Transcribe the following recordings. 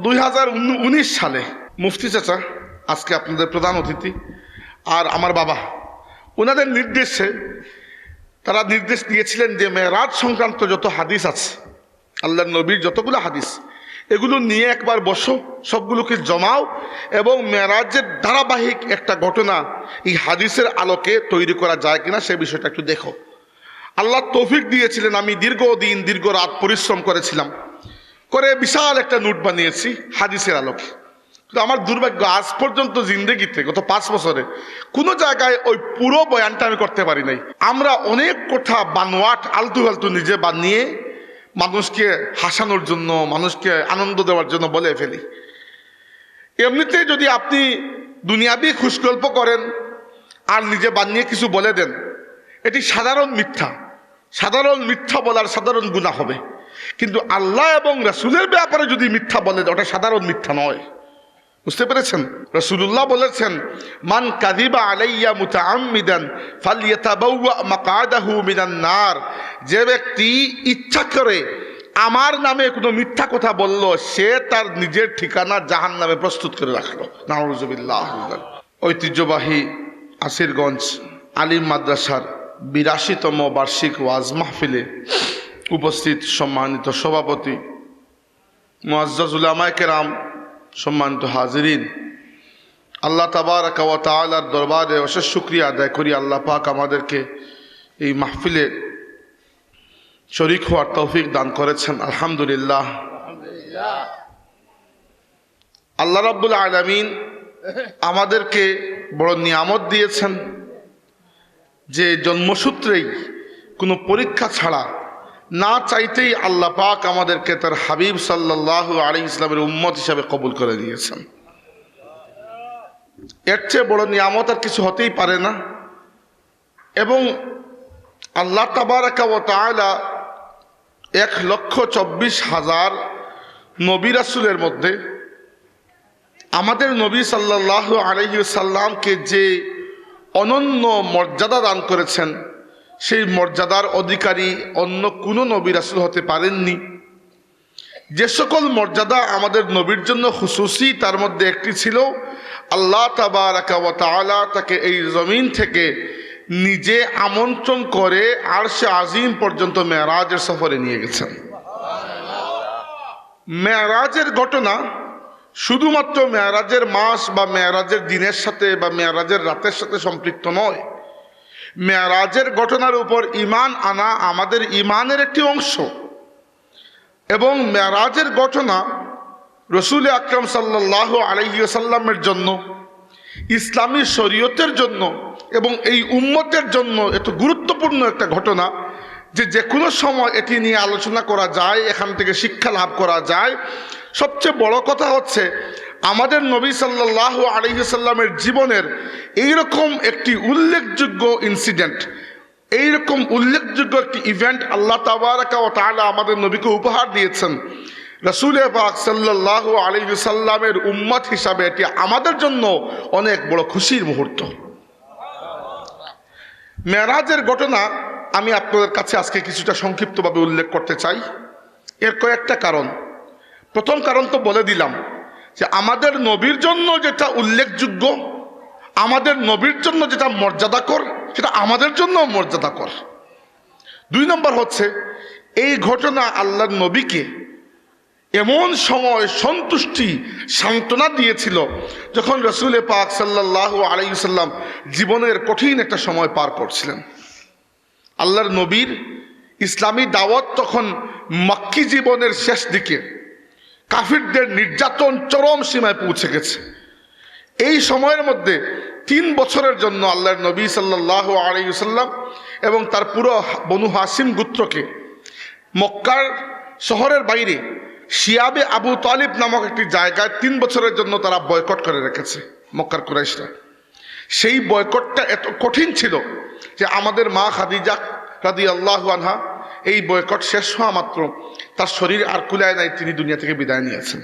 2019 সালে মুফতি চাচা আজকে আপনাদের প্রধান অতিথি আর আমার বাবা ওনাদের নির্দেশে তারা নির্দেশ দিয়েছিলেন যে মেরাজ সংক্রান্ত যত হাদিস আছে, আল্লাহর নবীর যতগুলো হাদিস, এগুলো নিয়ে একবার বসো, সবগুলোকে জমাও এবং মেরাজের ধারাবাহিক একটা ঘটনা এই হাদিসের আলোকে তৈরি করা যায় কিনা সে বিষয়টা একটু দেখো। আল্লাহ তৌফিক দিয়েছিলেন, আমি দীর্ঘদিন দীর্ঘ রাত পরিশ্রম করেছিলাম, করে বিশাল একটা নোট বানিয়েছি হাদিসের আলোকে। কিন্তু আমার দুর্ভাগ্য আজ পর্যন্ত জিন্দেগিতে গত 5 বছরে কোনো জায়গায় ওই পুরো বয়ানটা আমি করতে পারি নাই। আমরা অনেক কথা বানোয়াট আলতু ফালতু নিজে বানিয়ে মানুষকে হাসানোর জন্য, মানুষকে আনন্দ দেওয়ার জন্য বলে ফেলি। এমনিতে যদি আপনি দুনিয়াবি খুশগল্প করেন আর নিজে বানিয়ে কিছু বলে দেন, এটি সাধারণ মিথ্যা। সাধারণ মিথ্যা বলার সাধারণ গুনাহ হবে, কিন্তু আল্লাহ এবং রাসূলের ব্যাপারে যদি মিথ্যা বলে ওটা সাধারণ মিথ্যা নয়। বুঝতে পেরেছেন? রাসূলুল্লাহ বলেছেন, মান কাযিবা আলাইয়া মুতাআম্মিদান ফালইয়াতাবাওয়া মাকআদাহু মিনান নার। যে ব্যক্তি ইচ্ছা করে আমার নামে কোনো মিথ্যা কথা বলল, সে তার নিজের ঠিকানা জাহান্নামে প্রস্তুত করে রাখলো। নাউযুবিল্লাহ। ঐতিহ্যবাহী আসিরগঞ্জ আলিম মাদ্রাসার 82তম বার্ষিক ওয়াজ মাহফিলে উপস্থিত সম্মানিত সভাপতি, মুআজ্জাজ উলামায়ে কেরাম, সম্মানিত হাজিরিন, আল্লাহ তাবারাকা ওয়া তাআলার দরবারে অশেষ শুকরিয়া আদায় করি। আল্লাহ পাক আমাদেরকে এই মাহফিলে শরীক হওয়ার তৌফিক দান করেছেন, আলহামদুলিল্লাহ। আল্লাহ রাব্বুল আলামিন আমাদেরকে বড় নিয়ামত দিয়েছেন যে জন্মসূত্রেই কোনো পরীক্ষা ছাড়া না চাইতেই আল্লাহ পাক আমাদেরকে তার হাবিব সাল্লাল্লাহু আলাইহি ইসলামের উম্মত হিসাবে কবুল করে দিয়েছেন। এর চেয়ে বড় নিয়ামত আর কিছু হতেই পারে না। এবং আল্লাহ তাবারাকা ওয়া তাআলা 1,24,000 নবী রাসূলের মধ্যে আমাদের নবী সাল্লাল্লাহু আলাইহি সাল্লামকে যে অনন্য মর্যাদা দান করেছেন, সেই মর্যাদার অধিকারী অন্য কোনো নবী রাসূল হতে পারেননি। যে সকল মর্যাদা আমাদের নবীর জন্য খুসুসি, তার মধ্যে একটি ছিল আল্লাহ তাবারাকা ওয়া তাআলা তাকে এই জমিন থেকে নিজে আমন্ত্রণ করে আরশে আজিম পর্যন্ত মেরাজের সফরে নিয়ে গেছেন। মেরাজের ঘটনা শুধুমাত্র মেরাজের মাস বা মেরাজের দিনের সাথে বা মেরাজের রাতের সাথে সম্পৃক্ত নয়। মেরাজের ঘটনার উপর ঈমান আনা আমাদের ঈমানের একটি অংশ। এবং মেরাজের ঘটনা রাসূল আকরাম সাল্লাল্লাহু আলাইহি ওয়াসাল্লামের জন্য, ইসলামী শরীয়তের জন্য এবং এই উম্মতের জন্য এত গুরুত্বপূর্ণ একটা ঘটনা যে কোনো সময় এটি নিয়ে আলোচনা করা যায়, এখান থেকে শিক্ষা লাভ করা যায়। সবচেয়ে বড় কথা হচ্ছে আমাদের নবী সাল্লাল্লাহু আলাইহি ওয়াসাল্লামের জীবনের এইরকম একটি উল্লেখযোগ্য ইনসিডেন্ট, এইরকম উল্লেখযোগ্য একটি ইভেন্ট আল্লাহ তাবারাকা ওয়া তাআলা আমাদের নবীকে উপহার দিয়েছেন। রাসূল পাক সাল্লাল্লাহু আলাইহি ওয়াসাল্লামের উম্মত হিসাবে এটি আমাদের জন্য অনেক বড় খুশির মুহূর্ত। মেরাজের ঘটনা আমি আপনাদের কাছে আজকে কিছুটা সংক্ষিপ্তভাবে উল্লেখ করতে চাই। এর কয়েকটা কারণ। প্রথম কারণ তো বলে দিলাম যে আমাদের নবীর জন্য যেটা উল্লেখযোগ্য, আমাদের নবীর জন্য যেটা মর্যাদাকর, সেটা আমাদের জন্য মর্যাদাকর। 2 নম্বর হচ্ছে এই ঘটনা আল্লাহর নবীকে এমন সময় সন্তুষ্টি সান্ত্বনা দিয়েছিল যখন রাসূল পাক সাল্লাল্লাহু আলাইহি ওয়াসাল্লাম জীবনের কঠিন একটা সময় পার করছিলেন। আল্লাহর নবীর ইসলামী দাওয়াত তখন মক্কি জীবনের শেষ দিকে, কাফিরদের নির্যাতন চরম সীমায় পৌঁছে গেছে। এই সময়ের মধ্যে 3 বছরের জন্য আল্লাহর নবী সাল্লাল্লাহু আলাইহি ওয়াসাল্লাম এবং তার পুরো বনু হাসিম গোত্রকে মক্কার শহরের বাইরে শিয়াবে আবু তালিব নামক একটি জায়গায় 3 বছরের জন্য তারা বয়কট করে রেখেছে মক্কার কুরাইশরা। সেই বয়কটটা এত কঠিন ছিল যে আমাদের মা খাদিজা রাদিয়াল্লাহু আনহা এই বয়কট শেষ হওয়া মাত্র তার শরীর আর কুলায় নাই, তিনি দুনিয়া থেকে বিদায় নিয়েছেন।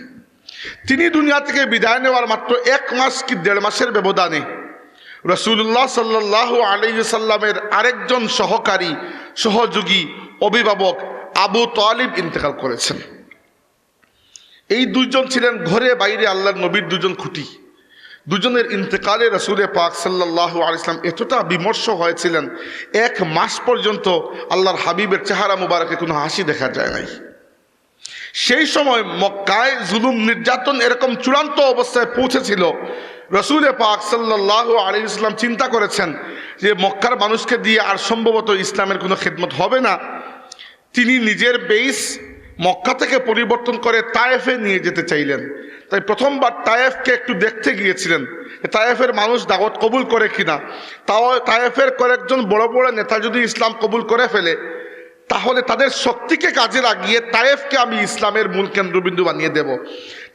তিনি দুনিয়া থেকে বিদায় নেওয়ার মাত্র 1 মাস কি 1.5 মাসের ব্যবধানে রাসূলুল্লাহ সাল্লাল্লাহু আলাইহি সাল্লামের আরেকজন সহকারী, সহযোগী, অভিভাবক আবু তালিব ইন্তেকাল করেছেন। এই দুইজন ছিলেন ঘরে বাইরে আল্লাহর নবীর দুজন খুঁটি। দুজনের ইন্তেকালে রাসূলে পাক সাল্লাল্লাহু আলাইহি ওয়াসাল্লাম এতটা বিমর্ষ হয়েছিলেন, 1 মাস পর্যন্ত আল্লাহর হাবিবের চেহারা মুবারকে কোনো হাসি দেখা যায় নাই। সেই সময় মক্কায় জুলুম নির্যাতন এরকম চূড়ান্ত অবস্থায় পৌঁছেছিল, রাসূলে পাক সাল্লাল্লাহু আলাইহি ওয়াসাল্লাম চিন্তা করেছেন যে মক্কার মানুষকে দিয়ে আর সম্ভবত ইসলামের কোনো খেদমত হবে না। তিনি নিজের বেইস মক্কা থেকে পরিবর্তন করে তায়েফে নিয়ে যেতে চাইলেন। তাই প্রথমবার তায়েফকে একটু দেখতে গিয়েছিলেন, তায়েফের মানুষ দাওয়াত কবুল করে কিনা। তাও তায়েফের কয়েকজন বড় বড় নেতা যদি ইসলাম কবুল করে ফেলে, তাহলে তাদের শক্তিকে কাজে লাগিয়ে তায়েফকে আমি ইসলামের মূল কেন্দ্রবিন্দু বানিয়ে দেব।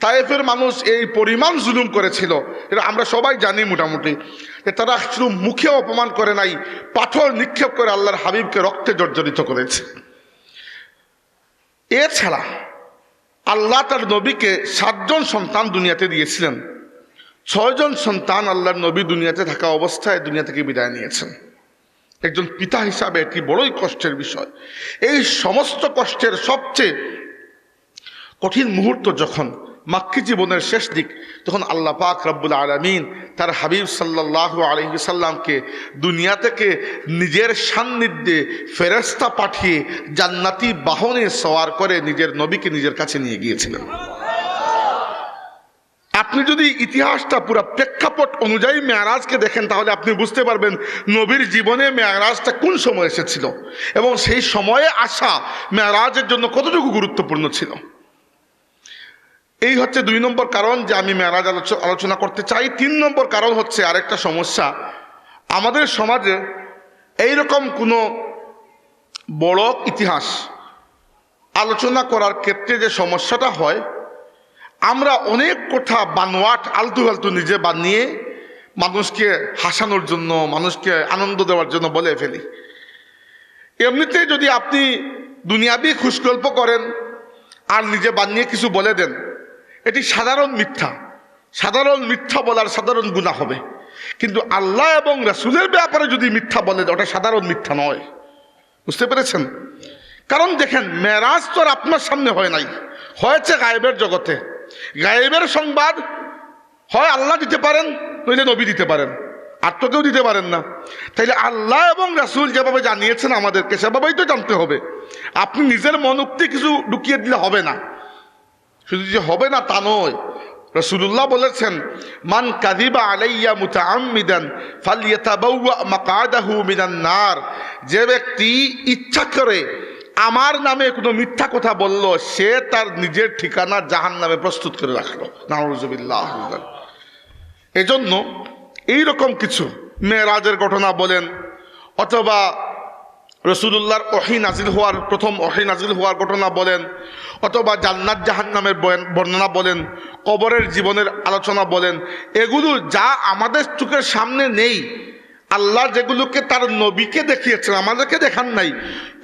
তায়েফের মানুষ এই পরিমাণ জুলুম করেছিল, এটা আমরা সবাই জানি মোটামুটি। তারা শুধু মুখে অপমান করে নাই, পাথর নিক্ষেপ করে আল্লাহর হাবিবকে রক্তে জর্জরিত করেছে। এছাড়া আল্লাহ তার নবীকে 7 জন সন্তান দুনিয়াতে দিয়েছিলেন। 6 জন সন্তান আল্লাহর নবী দুনিয়াতে থাকা অবস্থায় দুনিয়া থেকে বিদায় নিয়েছেন। একজন পিতা হিসাবে এটি বড়ই কষ্টের বিষয়। এই সমস্ত কষ্টের সবচেয়ে কঠিন মুহূর্ত যখন মাক্কি জীবনের শেষ দিক, তখন আল্লাহ পাক রব্বুল আলামিন তার হাবিব সাল্লাল্লাহু আলাইহি সাল্লামকে দুনিয়া থেকে নিজের সান্নিধ্যে ফেরেশতা পাঠিয়ে জান্নাতি বাহনে সওয়ার করে নিজের নবীকে নিজের কাছে নিয়ে গিয়েছিলেন। আপনি যদি ইতিহাসটা পুরো প্রেক্ষাপট অনুযায়ী মেরাজকে দেখেন, তাহলে আপনি বুঝতে পারবেন নবীর জীবনে মেরাজটা কোন সময় এসেছিল এবং সেই সময়ে আসা মেরাজের জন্য কতটুকু গুরুত্বপূর্ণ ছিল। এই হচ্ছে 2 নম্বর কারণ যে আমি মেরাজ আলোচনা করতে চাই। 3 নম্বর কারণ হচ্ছে আরেকটা সমস্যা। আমাদের সমাজে এইরকম কোনো বড় ইতিহাস আলোচনা করার ক্ষেত্রে যে সমস্যাটা হয়, আমরা অনেক কথা বানোয়াট আলতু ফালতু নিজে বানিয়ে মানুষকে হাসানোর জন্য, মানুষকে আনন্দ দেওয়ার জন্য বলে ফেলি। এমনিতে যদি আপনি দুনিয়াবি খুশগল্প করেন আর নিজে বানিয়ে কিছু বলে দেন, এটি সাধারণ মিথ্যা। সাধারণ মিথ্যা বলার সাধারণ গুনাহ হবে, কিন্তু আল্লাহ এবং রাসূলের ব্যাপারে যদি মিথ্যা বলে, ওটা সাধারণ মিথ্যা নয়। বুঝতে পেরেছেন? কারণ দেখেন, মেরাজ তো আর আপনার সামনে হয় নাই, হয়েছে গায়েবের জগতে। গায়েবের সংবাদ হয় আল্লাহ দিতে পারেন, নইলে নবী দিতে পারেন, আর তো কেউ দিতে পারেন না। তাইলে আল্লাহ এবং রাসূল যেভাবে জানিয়েছেন আমাদেরকে, সেভাবেই তো জানতে হবে। আপনি নিজের মনোক্তি কিছু ঢুকিয়ে দিলে হবে না। শুধু যে হবে না তা নয়, রাসূলুল্লাহ বলেছেন, মান কাযিবা আলাইয়া মুতাআম্মিদান ফালইয়াতাবাওয়া মাকআদাহু মিনান নার। যে ব্যক্তি ইচ্ছা করে আমার নামে কোনো মিথ্যা কথা বলল, সে তার নিজের ঠিকানা জাহান্নামে প্রস্তুত করে রাখলো। নাউযুবিল্লাহ। এজন্য এইরকম কিছু মেরাজের ঘটনা বলেন, অথবা রাসূলুল্লাহর ওহী নাজিল হওয়ার, প্রথম ওহী নাজিল হওয়ার ঘটনা বলেন, অথবা জান্নাত জাহান্নামের বর্ণনা বলেন, কবরের জীবনের আলোচনা বলেন, এগুলো যা আমাদের চোখের সামনে নেই, আল্লাহ যেগুলোকে তার নবীকে দেখিয়েছেন, আমাদেরকে দেখান নাই,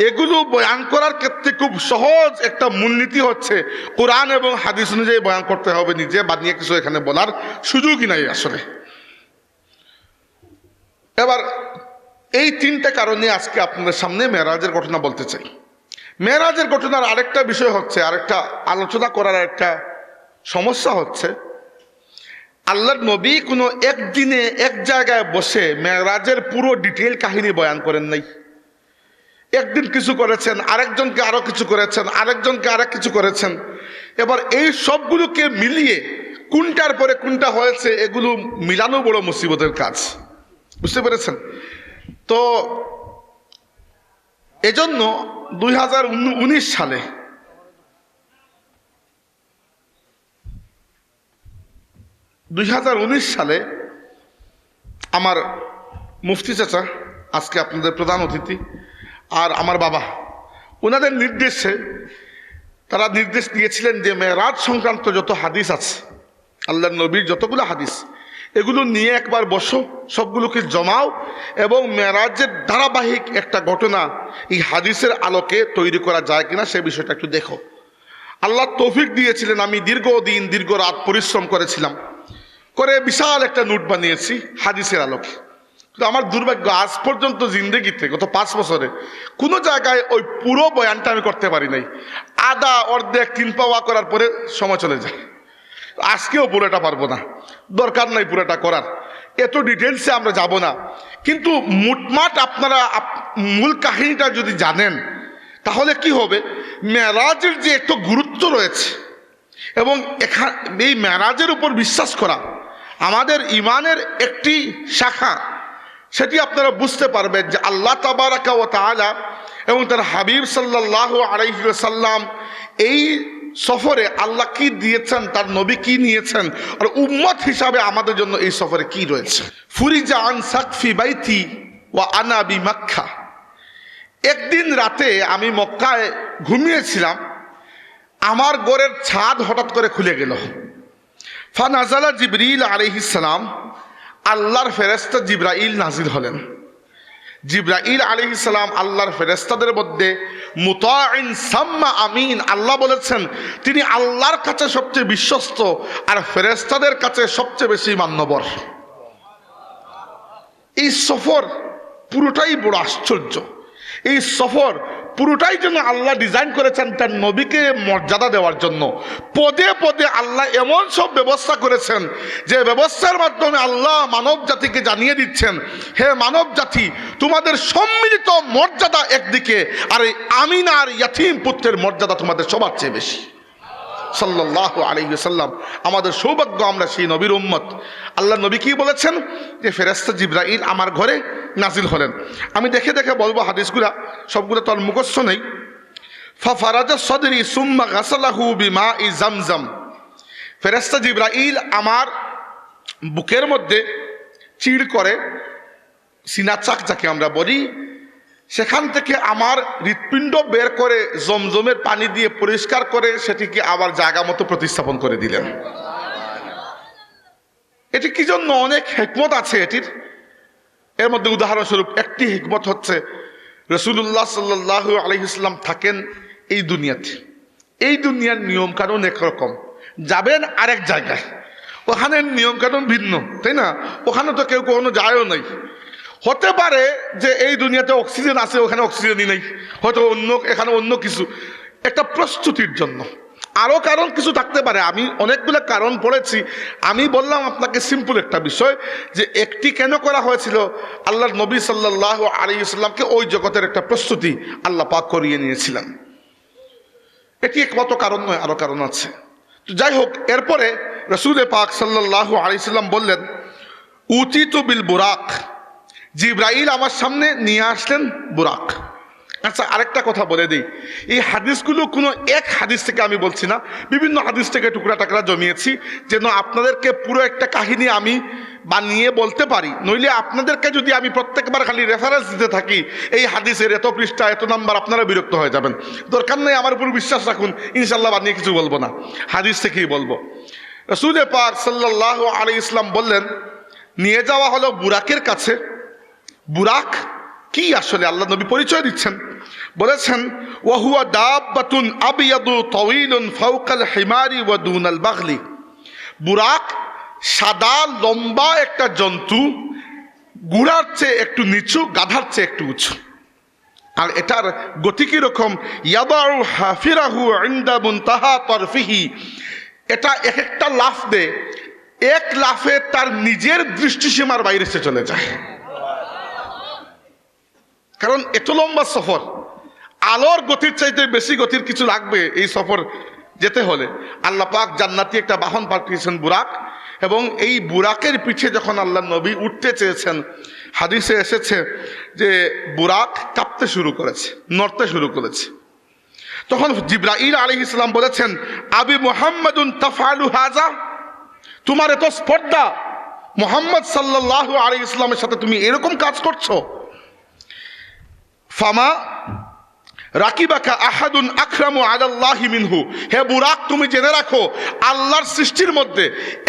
এগুলো বয়ান করার ক্ষেত্রে খুব সহজ একটা মূলনীতি হচ্ছে কোরআন এবং হাদিস অনুযায়ী বয়ান করতে হবে। নিজে বানিয়ে কিছু এখানে বলার সুযোগই নাই আসলে। এবার এই 3টে কারণে আজকে আপনাদের সামনে মেরাজের ঘটনা বলতে চাই। মেরাজের ঘটনার আরেকটা বিষয় হচ্ছে, আরেকটা আলোচনা করার একটা সমস্যা হচ্ছে, আল্লাহর নবী কোনো একদিনে এক জায়গায় বসে মেরাজের পুরো ডিটেইল কাহিনী বয়ান করেন নাই। একদিন কিছু করেছেন, আরেকজনকে আরো কিছু করেছেন, আরেকজনকে আরেক কিছু করেছেন। এবার এই সবগুলোকে মিলিয়ে কোনটার পরে কোনটা হয়েছে, এগুলো মিলানো বড় মুসিবতের কাজ। বুঝতে পেরেছেন? তো এজন্য 2019 সালে আমার মুফতি চাচা, আজকে আপনাদের প্রধান অতিথি, আর আমার বাবা, ওনাদের নির্দেশে তারা নির্দেশ দিয়েছিলেন যে মেরাজ সংক্রান্ত যত হাদিস আছে, আল্লাহর নবীর যতগুলো হাদিস, এগুলো নিয়ে একবার বসো, সবগুলোকে জমাও এবং মেরাজের ধারাবাহিক একটা ঘটনা এই হাদিসের আলোকে তৈরি করা যায় কিনা সে বিষয়টা একটু দেখো। আল্লাহ তৌফিক দিয়েছিলেন, আমি দীর্ঘদিন দীর্ঘ রাত পরিশ্রম করেছিলাম, করে বিশাল একটা নোট বানিয়েছি হাদিসের আলোকে। তো আমার দুর্ভাগ্য, আজ পর্যন্ত জিন্দেগিতে গত 5 বছরে কোনো জায়গায় ওই পুরো বয়ানটা আমি করতে পারি নাই। আধা অর্ধেক 3 পাওয়া করার পরে সময় চলে যায়। আজকেও পুরোটা পারবো না, দরকার নাই পুরোটা করার, এত ডিটেলসে আমরা যাব না। কিন্তু মুটমাট আপনারা মূল কাহিনীটা যদি জানেন তাহলে কি হবে, মেরাজের যে একটু গুরুত্ব রয়েছে এবং এই মেরাজের উপর বিশ্বাস করা আমাদের ইমানের একটি শাখা, সেটি আপনারা বুঝতে পারবেন যে আল্লাহ তাবারাকা ওয়া তাআলা এবং তার হাবিব সাল্লাল্লাহু আলাইহি ওয়াসাল্লাম এই সফরে আল্লাহ কি দিয়েছেন, তার নবী কি নিয়েছেন, আর উম্মত হিসাবে আমাদের জন্য এই সফরে কি রয়েছে। ফুরিজা আন সাকফি বাইতি ওয়া আনা বি মক্কা। একদিন রাতে আমি মক্কায় ঘুমিয়েছিলাম, আমার ঘরের ছাদ হঠাৎ করে খুলে গেল। ফানাজালা জিবরিল আলাইহিস সালাম, আল্লাহর ফেরেশতা জিবরাইল নাজিল হলেন। জিবরাইল আলাইহিস সালাম আল্লাহর ফেরেশতাদের মধ্যে মুতাইন সাম্মা আমিন। আল্লাহ বলেছেন তিনি আল্লাহর কাছে সবচেয়ে বিশ্বস্ত আর ফেরেশতাদের কাছে সবচেয়ে বেশি মান্যবর। এই সফর পুরোটাই বড় আশ্চর্য। এই সফর পুরোটাই যেন আল্লাহ ডিজাইন করেছেন তার নবীকে মর্যাদা দেওয়ার জন্য। পদে পদে আল্লাহ এমন সব ব্যবস্থা করেছেন যে ব্যবস্থার মাধ্যমে আল্লাহ মানব জাতিকে জানিয়ে দিচ্ছেন, হে মানব জাতি, তোমাদের সম্মিলিত মর্যাদা একদিকে, আর এই আমিনা আর ইয়াতীম পুত্রের মর্যাদা তোমাদের সবার চেয়ে বেশি। সাল্লাল্লাহু আলাইহি ওয়াসাল্লাম আমাদের সৌভাগ্য, আমরা সেই নবীর উম্মত। আল্লাহ নবী কি বলেছেন যে ফেরেশতা জিবরাইল আমার ঘরে নাজিল হলেন। আমি দেখে দেখে বলবো, হাদিসগুলা সবগুলো তো আর মুখস্থ নেই। ফাফারাজা সদরি সুম্মা গাসালাহু বিমাই জামজাম। ফেরেশতা জিবরাইল আমার বুকের মধ্যে চিড় করে, সিনাচাক যাকে আমরা বলি, সেখান থেকে আমার হৃৎপিণ্ড বের করে জমজমের পানি দিয়ে পরিষ্কার করে সেটিকে আবার জায়গা মতো প্রতিস্থাপন করে দিলেন। এটি কি জন্য? অনেক হিকমত আছে এটির। এর মধ্যে উদাহরণস্বরূপ একটি হিকমত হচ্ছে, রাসূলুল্লাহ সাল্লাল্লাহু আলাইহি ওয়াসাল্লাম থাকেন এই দুনিয়াতে, এই দুনিয়ার নিয়ম কানুন একরকম, যাবেন আরেক জায়গায়, ওখানের নিয়ম কানুন ভিন্ন, তাই না? ওখানে তো কেউ কোনো যায়ও নাই। হতে পারে যে এই দুনিয়াতে অক্সিজেন আছে, ওখানে অক্সিজেনই নেই, হয়তো এখানে অন্য কিছু, একটা প্রস্তুতির জন্য আরও কারণ কিছু থাকতে পারে। আমি অনেকগুলো কারণ পড়েছি। আমি বললাম আপনাকে সিম্পল একটা বিষয়, যে একটি কেন করা হয়েছিল, আল্লাহর নবী সাল্লাল্লাহু আলাইহি ওয়াসাল্লামকে ওই জগতের একটা প্রস্তুতি আল্লাহ পাক করিয়ে নিয়েছিলেন। এটি একমাত্র কারণ নয়, আরও কারণ আছে। তো যাই হোক, এরপরে রাসূল পাক সাল্লাল্লাহু আলাইহি ওয়াসাল্লাম বললেন, উতিতু বিল বুরাক। জিবরাইল আমার সামনে নিয়ে আসলেন বুরাক। আচ্ছা, আরেকটা কথা বলে দিই, এই হাদিসগুলো কোনো এক হাদিস থেকে আমি বলছি না, বিভিন্ন হাদিস থেকে টুকরা টাকরা জমিয়েছি, যেন আপনাদেরকে পুরো একটা কাহিনী আমি বানিয়ে বলতে পারি। নইলে আপনাদেরকে যদি আমি প্রত্যেকবার খালি রেফারেন্স দিতে থাকি, এই হাদিসের এত পৃষ্ঠা এত নাম্বার, আপনারা বিরক্ত হয়ে যাবেন। দরকার নেই, আমার উপর বিশ্বাস রাখুন, ইনশাল্লাহ বানিয়ে কিছু বলবো না, হাদিস থেকেই বলবো। রাসূল পাক সাল্লাল্লাহু আলাইহি ওয়াসাল্লাম বললেন, নিয়ে যাওয়া হলো বুরাকের কাছে। বুরাক কি আসলে আল্লাহ নবী পরিচয় দিচ্ছেন, বলেছেন, ওয়াহুয়া দাব্বাতুন আবিয়াদু তাওয়িলুন ফাওকাল হিমারি ওয়া দুনাল বাগলি। বুরাক সাদা লম্বা একটা জন্তু, ঘোড়ার চেয়ে একটু নিচু, গাধার চেয়ে একটু উঁচু। আর এটার গতি কিরকম, ইয়াদাউ হাফিরাহু ইনদা মুনতাহা তারফিহি। এটা এক একটা লাফ দেয়, এক লাফে তার নিজের দৃষ্টিসীমার বাইরে সে চলে যায়। কারণ এত লম্বা সফর, আলোর গতির চাইতে বেশি গতির কিছু লাগবে এই সফর যেতে হলে। আল্লাহ পাক জান্নাতি একটা বাহন পাঠিয়েছেন, বুরাক, এবং এই বুরাকের পিঠে যখন আল্লাহ নবী উঠতে চেয়েছেন, হাদিসে এসেছে যে বুরাক কাঁপতে শুরু করেছে, নড়তে শুরু করেছে। তখন জিবরাইল আলাইহিস সালাম বলেছেন, আবি মুহাম্মাদুন তাফআলু হাযা, তোমার এত স্পর্ধা, মুহাম্মদ সাল্লাল্লাহু আলাইহি ওয়াসাল্লামের সাথে তুমি এরকম কাজ করছো। ফামা রাকিবাকা আহাদুন আকরামু আলাল্লাহি মিনহু। হে বুরাক, তুমি জেনে রাখো, আল্লাহর সৃষ্টির মধ্যে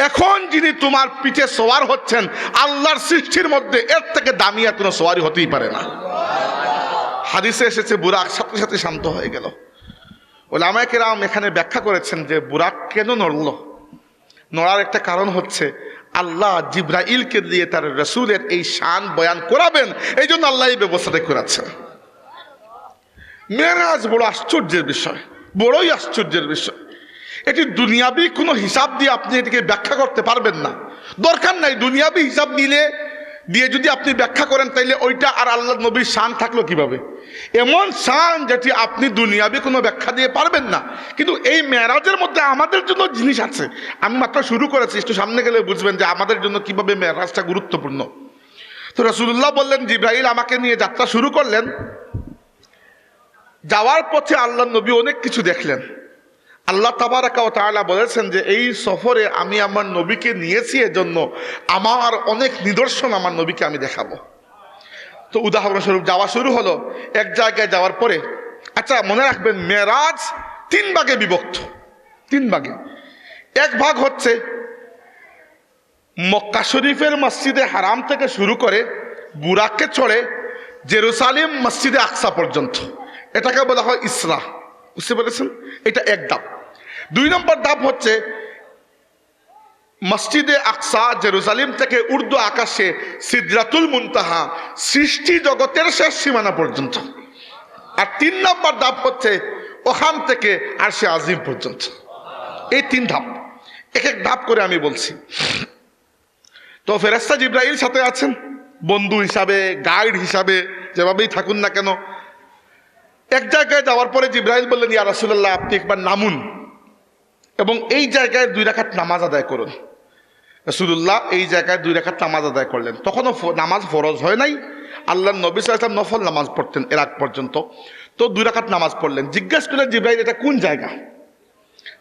এখন যিনি তোমার পিঠে সওয়ার হচ্ছেন, আল্লাহর সৃষ্টির মধ্যে এর থেকে দামি আর কোনো সওয়ারি হতেই পারে না। হাদিসে এসেছে বুরাক সাথে সাথে শান্ত হয়ে গেল। উলামায়ে কেরাম এখানে ব্যাখ্যা করেছেন যে বুরাক কেন নড়ল। নড়ার একটা কারণ হচ্ছে আল্লাহ জিব্রাইলকে দিয়ে তার রাসূলের এই শান বয়ান করাবেন, এই জন্য আল্লাহ এই ব্যবস্থাটা করাচ্ছেন। মেরাজ বড় আশ্চর্যের বিষয়, বড়ই আশ্চর্যের বিষয়। এটি দুনিয়াবি কোনো হিসাব দিয়ে আপনি এটিকে ব্যাখ্যা করতে পারবেন না, দরকার নাই। দুনিয়াবি হিসাব দিয়ে যদি আপনি ব্যাখ্যা করেন তাইলে ওইটা আর আল্লাহ নবীর শান থাকলো কিভাবে? এমন শান যেটি আপনি দুনিয়াবি কোনো ব্যাখ্যা দিয়ে পারবেন না। কিন্তু এই মেরাজের মধ্যে আমাদের জন্য জিনিস আছে। আমি মাত্র শুরু করেছি, একটু সামনে গেলে বুঝবেন যে আমাদের জন্য কিভাবে মেরাজটা গুরুত্বপূর্ণ। তো রাসূলুল্লাহ বললেন, জিব্রাইল আমাকে নিয়ে যাত্রা শুরু করলেন। যাওয়ার পথে আল্লাহ নবী অনেক কিছু দেখলেন। আল্লাহ তাবারাকা ওয়া তাআলা বলেছেন যে এই সফরে আমি আমার নবীকে নিয়েছি, এজন্য আমার অনেক নিদর্শন আমার নবীকে আমি দেখাবো। তো উদাহরণস্বরূপ যাওয়া শুরু হলো। এক জায়গায় যাওয়ার পরে, আচ্ছা মনে রাখবেন মেরাজ 3 ভাগে বিভক্ত, 3 ভাগে। এক ভাগ হচ্ছে মক্কা শরীফের মসজিদে হারাম থেকে শুরু করে বুরাকে চড়ে জেরুসালেম মসজিদে আকসা পর্যন্ত, এটাকে বলা হয় ইসরা। বুঝতে পেরেছেন? এটা এক ধাপ। 2 নম্বর ধাপ হচ্ছে মসজিদে আকসা জেরুসালেম থেকে উর্দু আকাশে সিদরাতুল মুনতাহা, সৃষ্টি জগতের শেষ সীমানা পর্যন্ত। আর 3 নম্বর ধাপ হচ্ছে ওখান থেকে আরশে আজিম পর্যন্ত। এই 3 ধাপ, এক এক ধাপ করে আমি বলছি। তো ফেরেশতা জিব্রাইল সাথে আছেন বন্ধু হিসাবে, গাইড হিসাবে, যেভাবেই থাকুন না কেন। এক জায়গায় যাওয়ার পরে জিব্রাইল বললেন, ইয়া রাসূলুল্লাহ আপনি একবার নামুন এবং এই জায়গায় 2 রাকাত নামাজ আদায় করুন। রাসূলুল্লাহ এই জায়গায় 2 রাকাত নামাজ আদায় করলেন। তখনও নামাজ ফরজ হয় নাই, আল্লাহর নবী সাল্লাল্লাহু আলাইহি ওয়াসাল্লাম নফল নামাজ পড়তেন এর আগ পর্যন্ত। তো 2 রাকাত নামাজ পড়লেন। জিজ্ঞেস করলেন জিব্রাইল এটা কোন জায়গা?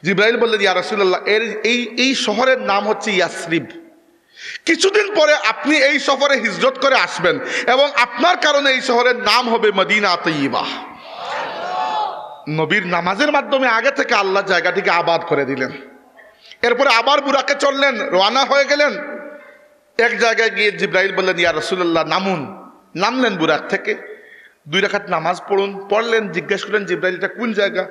জিব্রাইল বললেন, ইয়া রাসূলুল্লাহ এই শহরের নাম হচ্ছে ইয়াসরিব। কিছুদিন পরে আপনি এই সফরে হিজরত করে আসবেন এবং আপনার কারণে এই শহরের নাম হবে মদিনা তৈয়্যিবা। নবীর নামাজের মাধ্যমে আগে থেকে আল্লাহ জায়গাটিকে আবাদ করে দিলেন। এরপরে আবার বুরাকে চললেন, রওনা হয়ে গেলেন। এক জায়গায় গিয়ে জিব্রাইল বললেন, ইয়া রাসূলুল্লাহ নামুন। নামলেন বুরাক থেকে, 2 রাকাত নামাজ পড়লেন। জিজ্ঞেস করলেন জিব্রাইল এটা কোন জায়গা?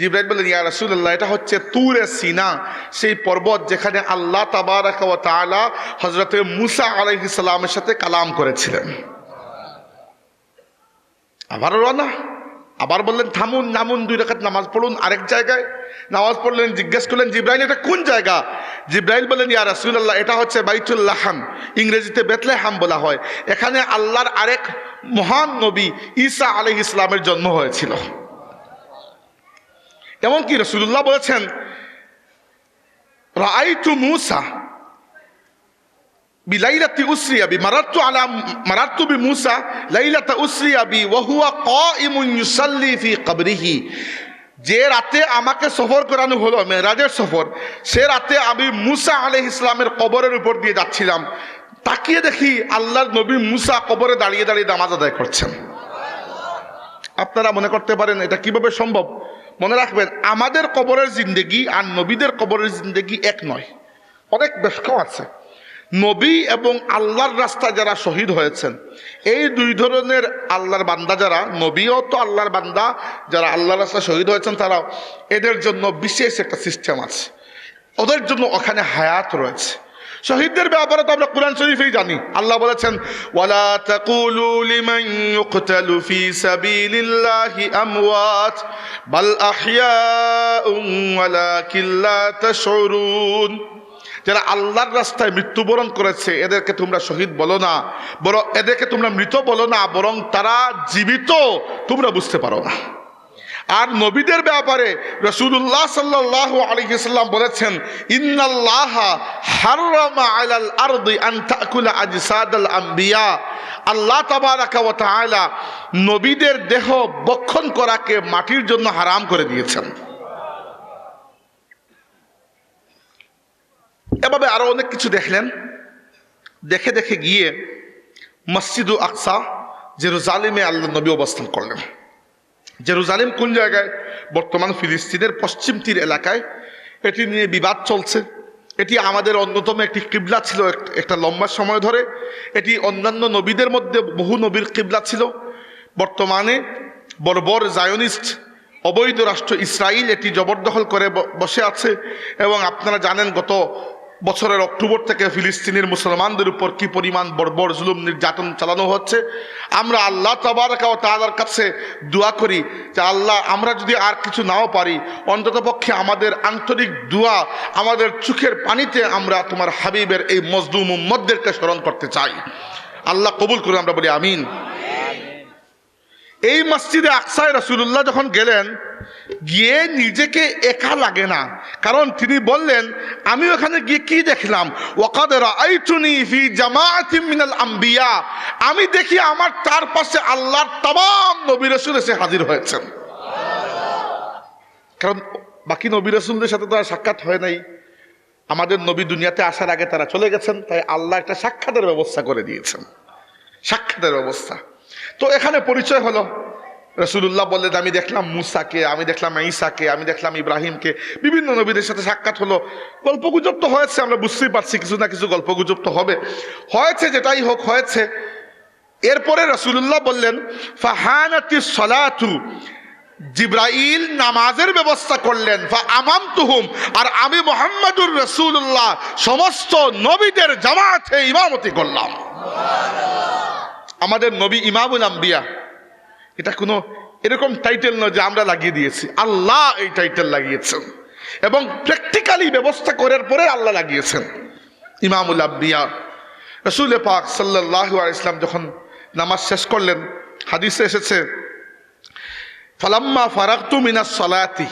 জিব্রাইল বললেন, ইয়া রাসূলুল্লাহ এটা হচ্ছে তুরে সিনা, সেই পর্বত যেখানে আল্লাহ তাবারাকা ওয়া তাআলা হযরতে মুসা আলাইহিস সালামের সাথে কালাম করেছিলেন। আবার রওনা, আবার বললেন থামুন, নামুন, 2 রাকাত নামাজ পড়ুন। আরেক জায়গায় নামাজ পড়লেন। জিজ্ঞেস করলেন জিব্রাইল এটা কোন জায়গা? জিব্রাইল বললেন, ইয়া রাসূলুল্লাহ এটা হচ্ছে বাইতুল লাহাম, ইংরেজিতে বেথলেহাম বলা হয়। এখানে আল্লাহর আরেক মহান নবী ঈসা আলাইহিস সালামের জন্ম হয়েছিল। এমনকি রাসূলুল্লাহ বলেছেন, রাআইতু মুসা বিলাইলাতি উসরিয়া বি মারারতু বিমুসা লাইলাতা উসরিয়া বি ওয়া হুয়া কাইমুন ইউসাল্লি ফি কবরিহি। যে রাতে আমাকে সফর করানো হলো, মেরাজের সফর, সে রাতে আমি মুসা আলাইহিস সালামের কবরের উপর দিয়ে যাচ্ছিলাম। তাকিয়ে দেখি আল্লাহর নবী মুসা কবরে দাঁড়িয়ে দাঁড়িয়ে নামাজ আদায় করছেন। আপনারা মনে করতে পারেন এটা কিভাবে সম্ভব? মনে রাখবেন আমাদের কবরের জিন্দেগি আর নবীদের কবরের জিন্দেগি এক নয়, অনেক বেশকম আছে। নবী এবং আল্লাহর রাস্তায় যারা শহীদ হয়েছেন, এই 2 ধরনের আল্লাহর বান্দা যারা, নবীও তো আল্লাহর বান্দা, যারা আল্লাহর রাস্তায় শহীদ হয়েছেন তারাও, এদের জন্য বিশেষ একটা সিস্টেম আছে। ওদের জন্য ওখানে হায়াত রয়েছে। শহীদদের ব্যাপারে তো আমরা কুরআন শরীফেই জানি, আল্লাহ বলেছেন ওয়ালা তাকুলু লিমান ইউকতালু ফি সাবিলিল্লাহি আমওয়াত বাল আহইয়াউন ওয়ালাকিন লা তাশউরুন। যারা আল্লাহর রাস্তায় মৃত্যুবরণ করেছে এদেরকে তোমরা শহীদ বলো না, বরং এদেরকে তোমরা মৃত বলো না, বরং তারা জীবিত, তোমরা বুঝতে পারো না। আর নবীদের ব্যাপারে রাসূলুল্লাহ সাল্লাল্লাহু আলাইহি ওয়াসাল্লাম বলেছেন, ইন্নাল্লাহা হাররামা আলাল আরদি আন তাকুলা আজসাদাল আম্বিয়া। আল্লাহ তাবারাকা ওয়া তাআলা নবীদের দেহ ভক্ষণ করাকে মাটির জন্য হারাম করে দিয়েছেন। এভাবে আরো অনেক কিছু দেখলেন। দেখে দেখে গিয়ে মসজিদুল আকসা জেরুজালেমে আল্লাহ নবী অবস্থান করলেন। জেরুজালেম কোন জায়গায়? বর্তমান ফিলিস্তিনের পশ্চিম তীর এলাকায়। এটি নিয়ে বিবাদ চলছে। এটি আমাদের অন্যতম একটি কিবলা ছিল একটা লম্বা সময় ধরে। এটি অন্যান্য নবীদের মধ্যে বহু নবীর কিবলা ছিল। বর্তমানে বর্বর জায়নিস্ট অবৈধ রাষ্ট্র ইসরায়েল এটি জবরদখল করে বসে আছে। এবং আপনারা জানেন গত বছরের অক্টোবর থেকে ফিলিস্তিনের মুসলমানদের উপর কি পরিমাণ বর্বর জুলুম নির্যাতন চালানো হচ্ছে, আমরা আল্লাহ তাবারক ওয়া তাআলার কাছে দোয়া করি যে আল্লাহ, আমরা যদি আর কিছু নাও পারি, অন্ততপক্ষে আমাদের আন্তরিক দোয়া, আমাদের চোখের পানিতে আমরা তোমার হাবিবের এই মজলুম উম্মতদেরকে স্মরণ করতে চাই। আল্লাহ কবুল করুন, আমরা বলি আমিন। এই মসজিদে আকসায় রাসূলুল্লাহ যখন গেলেন, গিয়ে নিজেকে একা লাগে না, কারণ তিনি বললেন আমি ওখানে গিয়ে কি দেখলাম, ওয়াকাদ রাআইতুনি ফি জামাআতিন মিনাল আম্বিয়া, আমি দেখি আমার চারপাশে আল্লাহর तमाम নবী রাসূল এসে হাজির হয়েছেন। কারণ বাকি নবী রাসূলদের সাথে তো আর সাক্ষাৎ হয় নাই, আমাদের নবী দুনিয়াতে আসার আগে তারা চলে গেছেন, তাই আল্লাহ একটা সাক্ষাতের ব্যবস্থা করে দিয়েছেন, সাক্ষাতের ব্যবস্থা। তো এখানে পরিচয় হলো, রাসূলুল্লাহ বললেন আমি দেখলাম মুসাকে, আমি দেখলাম ঈসাকে, আমি দেখলাম ইব্রাহিমকে, বিভিন্ন নবীদের সাথে সাক্ষাৎ হলো। গল্পগুজব তো হয়েছে, আমরা বুঝতেই পারছি কিছু না কিছু গল্পগুজব তো হবে, হয়েছে, যেটাই হোক হয়েছে। এরপরে রাসূলুল্লাহ বললেন ফাহানাতিস সালাতু, জিবরাইল নামাজের ব্যবস্থা করলেন, ফা আমামতুহুম, আর আমি মুহাম্মদুর রাসূলুল্লাহ সমস্ত নবীদের জামাতে ইমামতি করলাম। আমাদের নবী ইমামুল আম্বিয়া, এটা কোনো এরকম টাইটেল নয় যে আমরা লাগিয়ে দিয়েছি, আল্লাহ এই টাইটেল লাগিয়েছেন এবং প্র্যাকটিক্যালি ব্যবস্থা করার পরে আল্লাহ লাগিয়েছেন ইমামুল আম্বিয়া। রাসূল পাক সাল্লাল্লাহু আলাইহি ওয়াসাল্লাম যখন নামাজ শেষ করলেন, হাদিসে এসেছে ফালাম্মা ফারাগতু মিনাস সালাতি,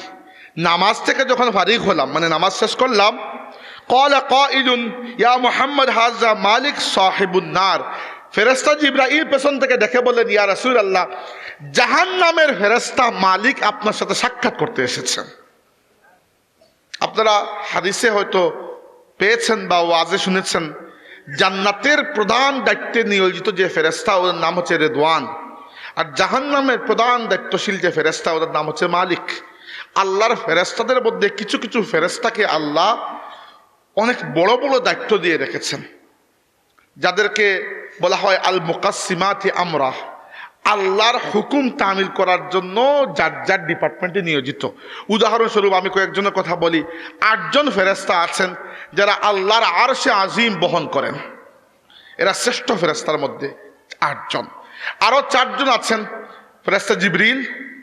নামাজ থেকে যখন ফারিগ হলাম, মানে নামাজ শেষ করলাম, ক্বালা কাইলুন ইয়া মুহাম্মদ হাযা মালিক সাহিবুন নার, ফেরেশতা জিবরাইল পেছন থেকে দেখে বললেন ইয়া রাসূলুল্লাহ, জাহান্নামের ফেরেশতা মালিক আপনার সাথে সাক্ষাৎ করতে এসেছেন। আপনারা হাদিসে হয়তো পেয়েছেন বা ওয়াজে শুনেছেন, জান্নাতের প্রধান দায়িত্বে নিয়োজিত যে ফেরেশতা, ওর নাম হচ্ছে রিদওয়ান, আর জাহান্নামের প্রধান দায়িত্বশীল যে ফেরেশতা, ওর নাম হচ্ছে মালিক। আল্লাহর ফেরেশতাদের মধ্যে কিছু কিছু ফেরেশতাকে আল্লাহ অনেক বড় বড় দায়িত্ব দিয়ে রেখেছেন, যাদেরকে বলা হয় আল মুকাসসিমাতি আমরা, আল্লাহর হুকুম তামিল করার জন্য যার যার ডিপার্টমেন্টে নিয়োজিত। উদাহরণস্বরূপ আমি কয়েকজনের কথা বলি, 8 জন ফেরেশতা আছেন যারা আল্লাহর আরশে আজিম বহন করেন, এরা শ্রেষ্ঠ ফেরেশতার মধ্যে 8 জন। আরো 4 জন আছেন ফেরেশতা জিবরিল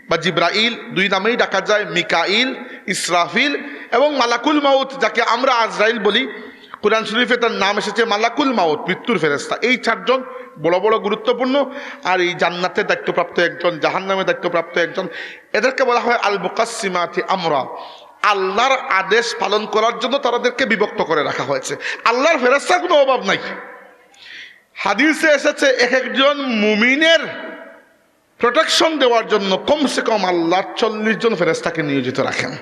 বা জিব্রাইল, 2 নামেই ডাকা যায়, মিকাইল, ইসরাফিল এবং মালাকুল মাউত, যাকে আমরা আজরাইল বলি। কুরআন শরীফে তার নাম এসেছে মালাকুল মাউত, মৃত্যুর ফেরেশতা। এই 4 জন বড় বড় গুরুত্বপূর্ণ, আর এই জান্নাতের দায়িত্বপ্রাপ্ত একজন, জাহান্নামের দায়িত্বপ্রাপ্ত একজন। এদেরকে বলা হয় আল মুকাসসিমাতি আমরা। আল্লাহর আদেশ পালন করার জন্য তাদেরকে বিভক্ত করে রাখা হয়েছে। আল্লাহর ফেরেশতার কোনো অভাব নাই। হাদিসে এসেছে এক একজন মুমিনের প্রোটেকশন দেওয়ার জন্য কমসে কম আল্লাহ 40 জন ফেরেশতাকে নিয়োজিত রাখেন।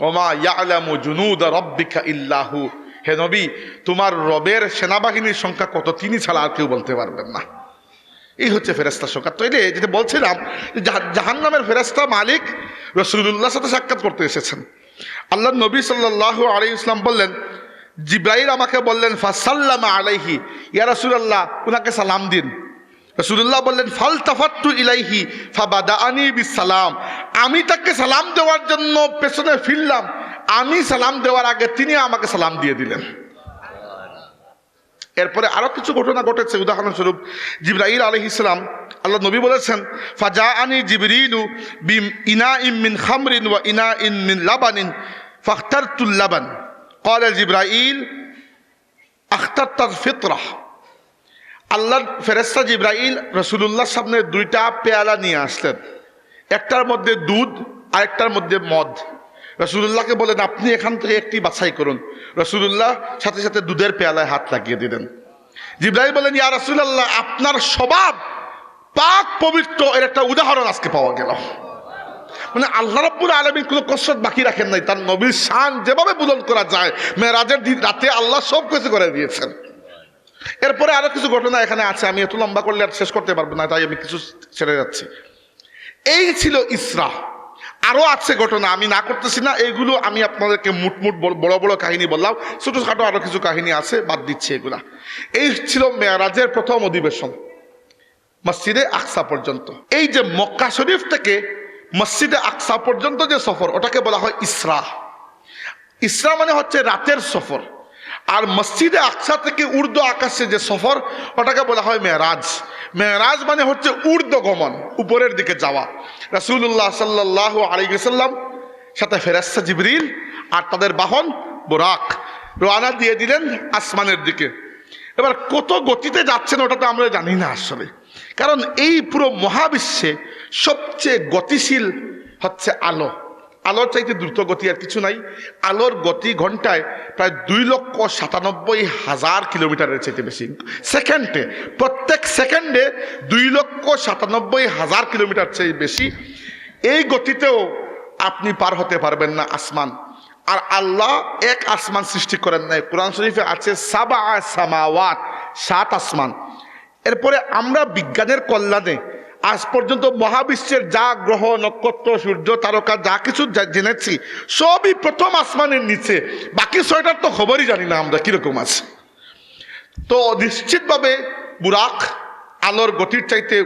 ওমা ইয়ালামু জুনুদ রাব্বিকা ইল্লাহু, হে নবী, তোমার রবের সেনাবাহিনীর সংখ্যা কত তিনি ছাড়া আর কেউ বলতে পারবেন না। এই হচ্ছে ফেরেশতার সংখ্যা। তো এটা যেটা বলছিলাম, জাহান্নামের ফেরেশতা মালিক রাসূলুল্লাহর সাথে সাক্ষাৎ করতে এসেছেন। আল্লাহ নবী সাল্লাল্লাহু আলাইহি ওয়াসাল্লাম বললেন, জিবরাইল আমাকে বললেন ফাসাল্লামা আলাইহি, ইয়া রাসূলুল্লাহ উনাকে সালাম দিন। রাসূলুল্লাহ বললেন ফালতাফাত্তু ইলাইহি ফাবাদাআনি বিসসালাম, আমি তাকে সালাম দেওয়ার জন্য পেছনে ফিরলাম, আমি সালাম দেওয়ার আগে তিনি আমাকে সালাম দিয়ে দিলেন। এরপরে আরো কিছু ঘটনা ঘটেছে। উদাহরণস্বরূপ জিবরাইল আলাইহিস সালাম, আল্লাহ নবী বলেছেন ফাজাআনি জিবরিলু বিইনাইম মিন খামরিন ওয়া ইনাইন মিন লাবানিন ফাখতারতুল লাবান, ক্বালা জিবরাইল আখতারতাল ফিতরা। আল্লাহর ফেরেশতা জিবরাইল রাসূলুল্লাহর সামনে 2টা পেয়ালা নিয়ে আসলেন, একটার মধ্যে দুধ আর একটার মধ্যে মদ। রাসূলুল্লাহকে বলেন আপনি এখান থেকে একটি বাছাই করুন। রাসূলুল্লাহ সাথে সাথে দুধের পেয়ালায় হাত লাগিয়ে দিলেন। জিবরাইল বলেন ইয়া রাসূলুল্লাহ, আপনার স্বভাব পাক পবিত্র, এর একটা উদাহরণ আজকে পাওয়া গেল। মানে আল্লাহ রাব্বুল আলামিন কোনো কসরত বাকি রাখেন নাই, তার নবীর শান যেভাবে বুলন্দ করা যায় মেরাজের দিন রাতে আল্লাহ সব কিছু করে দিয়েছেন। এরপরে আরো কিছু ঘটনা এখানে আছে, আমি এত লম্বা করলে আর শেষ করতে পারবো না, তাই আমি কিছু ছেড়ে যাচ্ছি। এই ছিল ইসরা। আরো আছে ঘটনা, আমি না করতেছি না, এইগুলো আমি আপনাদেরকে মুটমুট বড় বড় কাহিনী বললাম, ছোটখাটো আরো কিছু কাহিনী আছে, বাদ দিচ্ছি এগুলা। এই ছিল মেরাজের প্রথম অধিবেশন, মসজিদে আকসা পর্যন্ত। এই যে মক্কা শরীফ থেকে মসজিদে আকসা পর্যন্ত যে সফর, ওটাকে বলা হয় ইসরা। ইসরা মানে হচ্ছে রাতের সফর, আর মসজিদে আকসা থেকে ঊর্ধ্ব আকাশে যে সফর ওটাকে বলা হয় মেরাজ। মেরাজ মানে হচ্ছে ঊর্ধ্ব গমন, উপরের দিকে যাওয়া। রাসূলুল্লাহ সাল্লাল্লাহু আলাইহি ওয়াসাল্লাম সাথে ফেরেশতা জিবরিল আর তাদের বাহন বুরাক রওনা দিয়ে দিলেন আসমানের দিকে। এবার কত গতিতে যাচ্ছেন ওটা তো আমরা জানি না আসলে, কারণ এই পুরো মহাবিশ্বে সবচেয়ে গতিশীল হচ্ছে আলো। আলোর চাইতে দ্রুত গতি আর কিছু নাই। আলোর গতি ঘন্টায় প্রায় 2,97,000 কিলোমিটারের চাইতে বেশি। সেকেন্ডে, প্রত্যেক সেকেন্ডে 2,97,000 কিলোমিটার চেয়ে বেশি। এই গতিতেও আপনি পার হতে পারবেন না আসমান। আর আল্লাহ এক আসমান সৃষ্টি করেন নাই, কোরআন শরীফে আছে সাবা সামাওয়াত, 7 আসমান। এরপরে আমরা বিজ্ঞানের কল্যাণে আজ পর্যন্ত মহাবিশ্বের যা গ্রহ নক্ষত্র সূর্য তারকা যা কিছু জেনেছি সবই প্রথম আসমানের নিচে, বাকি 6টার তো খবরই জানি না আমরা কিরকম আছে। তো নিশ্চিতভাবে বুরাক আলোর গতির চাইতে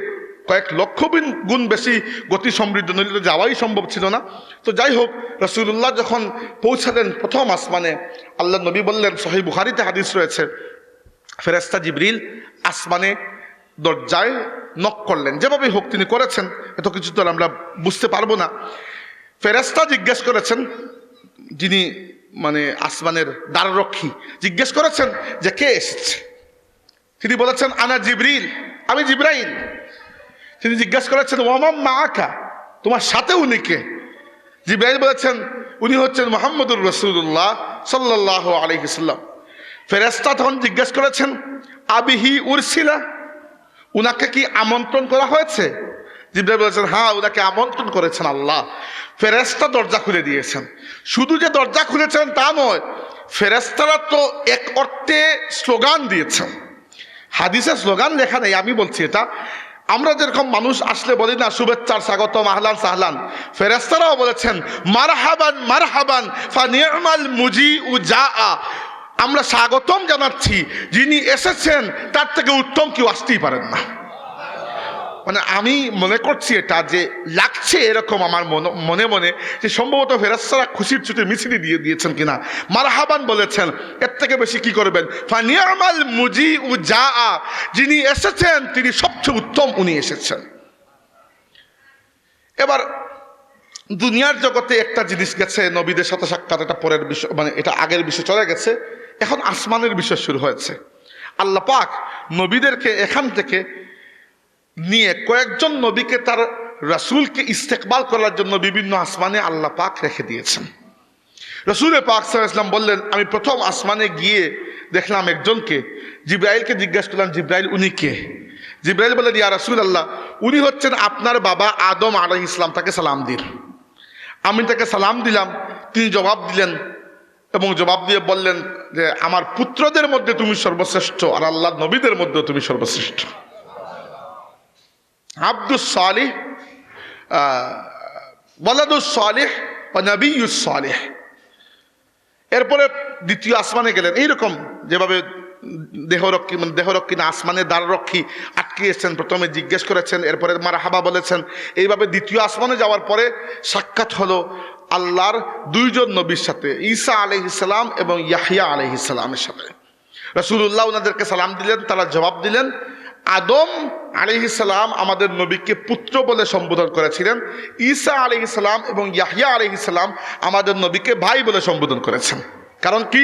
কয়েক লক্ষ গুণ বেশি গতি সমৃদ্ধ, নইলে তো যাওয়াই সম্ভব ছিল না। তো যাই হোক, রাসূলুল্লাহ যখন পৌঁছালেন প্রথম আসমানে, আল্লাহ নবী বললেন, সহিহ বুখারীতে হাদিস রয়েছে, ফেরেশতা জিবরিল আসমানে দরজায় নক করলেন। যেভাবে হোক তিনি করেছেন, এত কিছু তো আমরা বুঝতে পারবো না। ফেরেশতা জিজ্ঞেস করেছেন, যিনি মানে আসমানের দ্বাররক্ষী, জিজ্ঞেস করেছেন যে কে এসেছে। তিনি বলেছেন আনা জিবরিল, আমি জিবরাইল। তিনি জিজ্ঞেস করেছেন ওয়ামান মাআকা, তোমার সাথে উনি কে? জিবরাইল বলেছেন উনি হচ্ছেন মুহাম্মদুর রাসূলুল্লাহ সাল্লাল্লাহু আলাইহি ওয়াসাল্লাম। ফেরেশতা তখন জিজ্ঞেস করেছেন আবিহি উরসিলা, উনাকে কি আমন্ত্রণ করা হয়েছে? জিবরাইল বলেছেন হ্যাঁ, উনাকে আমন্ত্রণ করেছেন আল্লাহ। ফেরেশতা দরজা খুলে দিয়েছেন। শুধু যে দরজা খুলেছেন তা নয়, ফেরেশতারা তো এক অর্থে স্লোগান দিয়েছেন। হাদিসে স্লোগান লেখা নেই, আমি বলছি এটা। আমরা যেরকম মানুষ আসলে বলি না শুভেচ্ছার স্বাগতম, আহলান সাহলান, ফেরেশতারাও বলেছেন মারহাবান মারহাবান ফানি'মাল মুজিউ জাআ, আমরা স্বাগতম জানাচ্ছি, যিনি এসেছেন তার থেকে উত্তম কেউ আসতেই পারেন না। মানে আমি মনে করছি এটা যে লাগছে এরকম আমার মনে মনে যে সম্ভবত ফেরেশতারা খুশির ছুটে মিছিল দিয়ে দিয়েছেন কিনা, মারহাবান বলেছেন, এর থেকে বেশি কি করবেন? ফানি'মাল মুজিউ জাআ, যিনি এসেছেন তিনি সবচেয়ে উত্তম, উনি এসেছেন। এবার দুনিয়ার জগতে একটা জিনিস গেছে, নবীদের সাথে সাক্ষাৎ, এটা পরের বিষয়, মানে এটা আগের বিষয় চলে গেছে। এখন আসমানের বিষয় শুরু হয়েছে। আল্লাহ পাক নবীদেরকে এখান থেকে নিয়ে কয়েকজন নবীকে তার রাসূলকে ইস্তেকবাল করার জন্য বিভিন্ন আসমানে আল্লাহ পাক রেখে দিয়েছেন। রাসূল পাক সাল্লাল্লাহু আলাইহি ওয়াসাল্লাম বললেন আমি প্রথম আসমানে গিয়ে দেখলাম একজনকে। জিবরাইলকে জিজ্ঞাসা করলাম জিবরাইল উনি কে? জিবরাইল বললেন ইয়া রাসূলুল্লাহ, উনি হচ্ছেন আপনার বাবা আদম আলাইহিস সালাম, তাকে সালাম দিন। আমি তাকে সালাম দিলাম, তিনি জবাব দিলেন এবং জবাব দিয়ে বললেন যে আমার পুত্রদের মধ্যে তুমি সর্বশ্রেষ্ঠ, আর আল্লাহর নবীদের মধ্যে তুমি সর্বশ্রেষ্ঠ। আব্দুস সালিহ, ওয়ালাদুস সালিহ ওয়া নবিয়্যুস সালিহ। এরপরে দ্বিতীয় আসমানে গেলেন, এইরকম যেভাবে দেহরক্ষী না আসমানের দ্বাররক্ষী আটকিয়েছেন, প্রথমে জিজ্ঞেস করেছেন, এরপরে মারহাবা বলেছেন। এইভাবে দ্বিতীয় আসমানে যাওয়ার পরে সাক্ষাৎ হলো আল্লাহর 2 জন নবীর সাথে, ঈসা আলাইহিস সালাম এবং ইয়াহইয়া আলাইহিস সালামের সাথে। রাসূলুল্লাহ ওনাদেরকে সালাম দিলেন, তারা জবাব দিলেন আদম আলাইহিস সালাম আমাদের নবীকে পুত্র বলে সম্বোধন করেছিলেন, ঈসা আলাইহিস সালাম এবং ইয়াহইয়া আলাইহিস সালাম আমাদের নবীকে ভাই বলে সম্বোধন করেছেন। কারণ কি,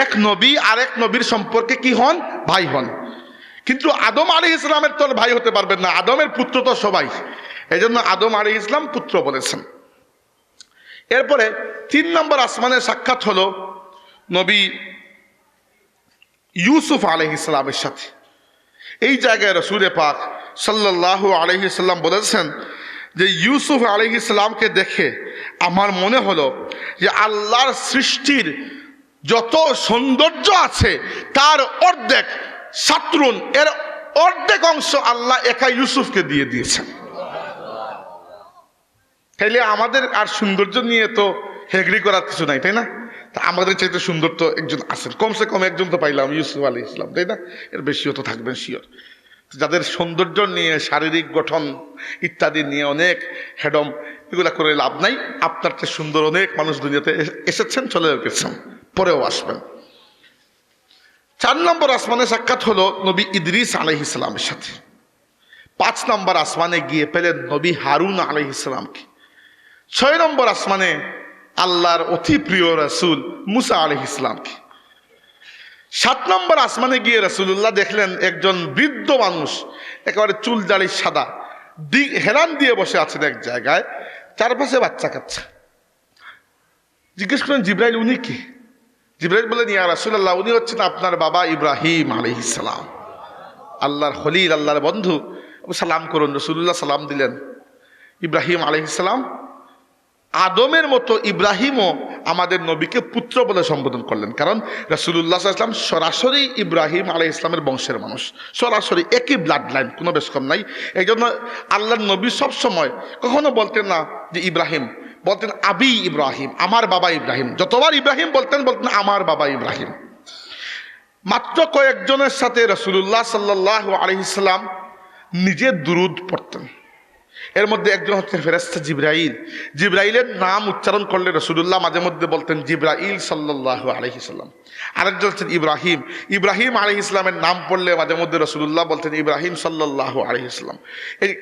এক নবী আরেক নবীর সম্পর্কে কি হন? ভাই হন। কিন্তু আদম আলাইহিস সালামের তো ভাই হতে পারবেন না, আদমের পুত্র তো সবাই, এই জন্য আদম আলাইহিস সালাম পুত্র বলেছেন। এরপরে 3 নম্বর আসমানের সাক্ষাৎ হলো নবী ইউসুফ আলাইহিস সালামের সাথে। এই জায়গায় রাসূল পাক সাল্লাল্লাহু আলাইহি সাল্লাম বলেছেন যে ইউসুফ আলাইহিস সালামকে দেখে আমার মনে হলো যে আল্লাহর সৃষ্টির যত সৌন্দর্য আছে তার অর্ধেক, শাত্রুন এর অর্ধেক অংশ আল্লাহ একা ইউসুফকে দিয়ে দিয়েছেন। তাইলে আমাদের আর সৌন্দর্য নিয়ে তো হেগড়ি করার কিছু নাই, তাই না? তা আমাদের চাইতে সুন্দর তো একজন আছেন, কমসে কম একজন তো পাইলাম, ইউসুফ আলাইহিস সালাম, তাই না? এর বেশিও তো থাকবেন শিওর। যাদের সৌন্দর্য নিয়ে, শারীরিক গঠন ইত্যাদি নিয়ে অনেক হেডম, এগুলা করে লাভ নাই। আপনার চেয়ে সুন্দর অনেক মানুষ দুনিয়াতে এসেছেন, চলে গেছেন, পরেও আসবেন। 4 নম্বর আসমানে সাক্ষাৎ হলো নবী ইদ্রিস আলাইহিস সালামের সাথে। 5 নম্বর আসমানে গিয়ে পেলেন নবী হারুন আলাইহিস সালামকে। 6 নম্বর আসমানে আল্লাহর অতি প্রিয় রাসূল মুসা আলাইহিস সালামকে। 7 নম্বর আসমানে গিয়ে রাসূলুল্লাহ দেখলেন একজন বৃদ্ধ মানুষ, একেবারে চুল দাড়ি সাদা, হেলান দিয়ে বসে আছেন এক জায়গায়, চারপাশে বাচ্চা কাচ্চা। জিজ্ঞেস করেন, জিব্রাইল উনি কি? জিব্রাইল বলেন, ইয়া রাসূলুল্লাহ, উনি হচ্ছেন আপনার বাবা ইব্রাহিম আলাইহিস সালাম, আল্লাহর খলিল, আল্লাহর বন্ধু। সালাম করুন। রাসূলুল্লাহ সালাম দিলেন। ইব্রাহিম আলাইহিস সালাম, আদমের মতো ইব্রাহিমও আমাদের নবীকে পুত্র বলে সম্বোধন করলেন, কারণ রাসূলুল্লাহ সাল্লাল্লাহু আলাইহি ওয়াসাল্লাম সরাসরি ইব্রাহিম আলাইহিস সালামের বংশের মানুষ, সরাসরি একই ব্লাড লাইন, কোনো বেশ কম নাই। এই জন্য আল্লাহর নবী সবসময় কখনো বলতেন না যে ইব্রাহিম, বলতেন আবি ইব্রাহিম, আমার বাবা ইব্রাহিম। যতবার ইব্রাহিম বলতেন আমার বাবা ইব্রাহিম। মাত্র কয়েকজনের সাথে রাসূলুল্লাহ সাল্লাল্লাহু আলাইহি সাল্লাম নিজে দুরূদ পড়তেন। এর মধ্যে একজন হচ্ছেন ফেরেশতা জিবরাইল। জিবরাইলের নাম উচ্চারণ করলে রাসূলুল্লাহ মাঝে মধ্যে বলতেন জিবরাইল সাল্লাল্লাহু আলাইহি সাল্লাম। আরেকজন হচ্ছেন ইব্রাহিম। ইব্রাহিম আলাইহিস সালামের নাম পড়লে মাঝে মধ্যে রাসূলুল্লাহ বলতেন ইব্রাহিম সাল্লাল্লাহু আলাইহি সাল্লাম।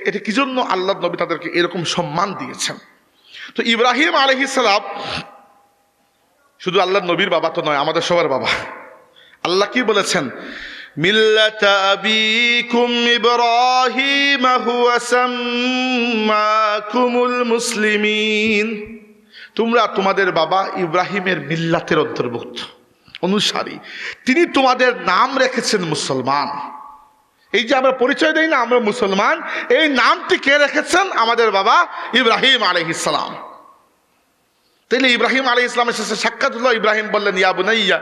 এটা কি জন্য আল্লাহর নবী তাদেরকে এরকম সম্মান দিয়েছেন? তো ইব্রাহিম আলাইহিস সালাম শুধু আল্লাহর নবীর বাবা তো নয়, আমাদের সবার বাবা। আল্লাহ কি বলেছেন? মিল্লাতা আবিকুম ইব্রাহিম হুয়া সাম্মাকুমুল মুসলিমিন। তোমরা তোমাদের বাবা ইব্রাহিমের মিল্লাতের অন্তর্ভুক্ত, অনুসারী। তিনি তোমাদের নাম রেখেছেন মুসলমান। এই যে আমরা পরিচয় দেই না আমরা মুসলমান, এই নামটি কে রেখেছেন? আমাদের বাবা ইব্রাহিম আলাইহিস সালাম। তাইলে ইব্রাহিম আলাইহিস সালামের সাথে সাক্ষাৎ হলো। ইব্রাহিম বললেন, ইয়া বুনাইয়া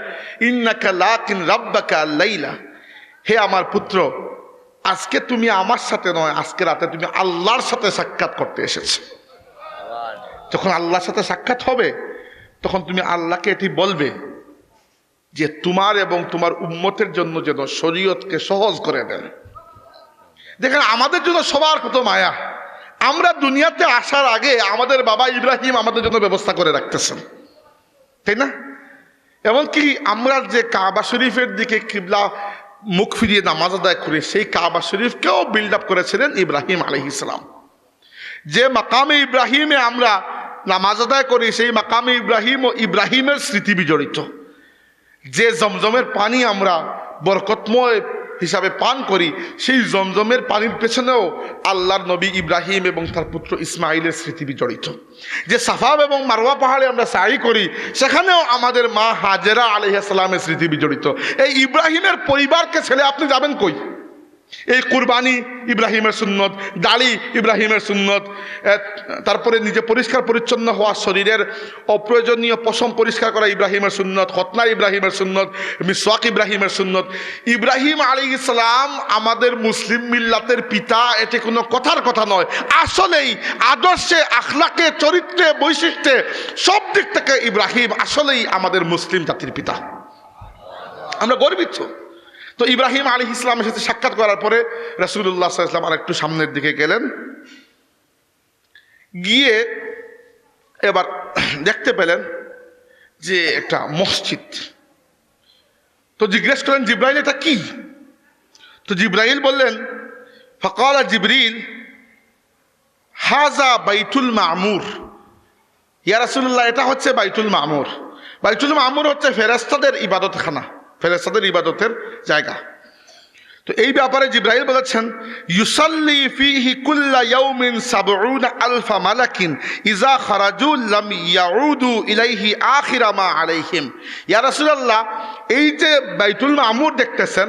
ইন্নাকা লাকিন রাব্বাকা আল-লাইলা, হে আমার পুত্র, আজকে তুমি আমার সাথে নয়, আজকে রাতে তুমি আল্লাহর সাথে সাক্ষাৎ করতে এসেছো। যখন আল্লাহর সাথে সাক্ষাৎ হবে তখন তুমি আল্লাহকে এটি বলবে যে তোমার এবং তোমার উম্মতের জন্য যেন শরীয়তকে সহজ করে দেন। দেখেন, আমাদের জন্য সবার কত মায়া। আমরা দুনিয়াতে আসার আগে আমাদের বাবা ইব্রাহিম আমাদের জন্য ব্যবস্থা করে রাখতেছেন, তাই না? এমনকি আমরা যে কাবা শরীফের দিকে কিবলা মুখ ফিরিয়ে নামাজ আদায় করি, সেই কাবা শরীফকেও বিল্ড আপ করেছিলেন ইব্রাহিম আলাইহিস সালাম। যে মাকামে ইব্রাহিমে আমরা নামাজ আদায় করি, সেই মাকামে ইব্রাহিম ও ইব্রাহিমের স্মৃতি বিজড়িত। যে জমজমের পানি আমরা বরকতময় হিসাবে পান করি, সেই জমজমের পানির পেছনেও আল্লাহর নবী ইব্রাহিম এবং তার পুত্র ইসমাইলের স্মৃতি বিজড়িত। যে সাফা এবং মারওয়া পাহাড়ে আমরা সাই করি, সেখানেও আমাদের মা হাজেরা আলাইহিস সালামের স্মৃতি বিজড়িত। এই ইব্রাহিমের পরিবারকে ছেড়ে আপনি যাবেন কই? এই কুরবানি ইব্রাহিমের সুন্নত, দাড়ি ইব্রাহিমের সুন্নত, তারপরে নিজে পরিষ্কার পরিচ্ছন্ন হওয়া, শরীরের অপ্রয়োজনীয় পশম পরিষ্কার করা ইব্রাহিমের সুন্নত, খতনা ইব্রাহিমের সুন্নত, মিসওয়াক ইব্রাহিমের সুন্নত। ইব্রাহিম আলাইহিস সালাম আমাদের মুসলিম মিল্লাতের পিতা, এটি কোনো কথার কথা নয়। আসলেই আদর্শে, আখলাকে, চরিত্রে, বৈশিষ্ট্যে, সব দিক থেকে ইব্রাহিম আসলেই আমাদের মুসলিম জাতির পিতা। আমরা গর্বিত। তো ইব্রাহিম আলাইহিস সালামের সাথে সাক্ষাৎ করার পরে রাসূলুল্লাহ সাল্লাল্লাহু আলাইহি ওয়াসাল্লাম আরেকটু সামনের দিকে গেলেন। গিয়ে এবার দেখতে পেলেন যে একটা মসজিদ। তো জিজ্ঞেস করেন, জিব্রাইল এটা কি? তো জিব্রাইল বললেন, ফাকালা জিবরিল হাযা বাইতুল মামুর। ইয়া রাসূলুল্লাহ, এটা হচ্ছে বাইতুল মামুর। বাইতুল মামুর হচ্ছে ফেরেশতাদের ইবাদতখানা, ফেরেশতাদের ইবাদতের জায়গা। তো এই ব্যাপারে জিব্রাইল বলেছেন, ইউসাল্লি ফিহি কুল্লা ইয়াউমিন ৭০,০০০ মালাকিন ইযা খারাজু লাম ইয়াউদু ইলাইহি আখিরা মা আলাইহিম। ইয়া রাসূলুল্লাহ, এই যে বাইতুল মামুর দেখতেছেন,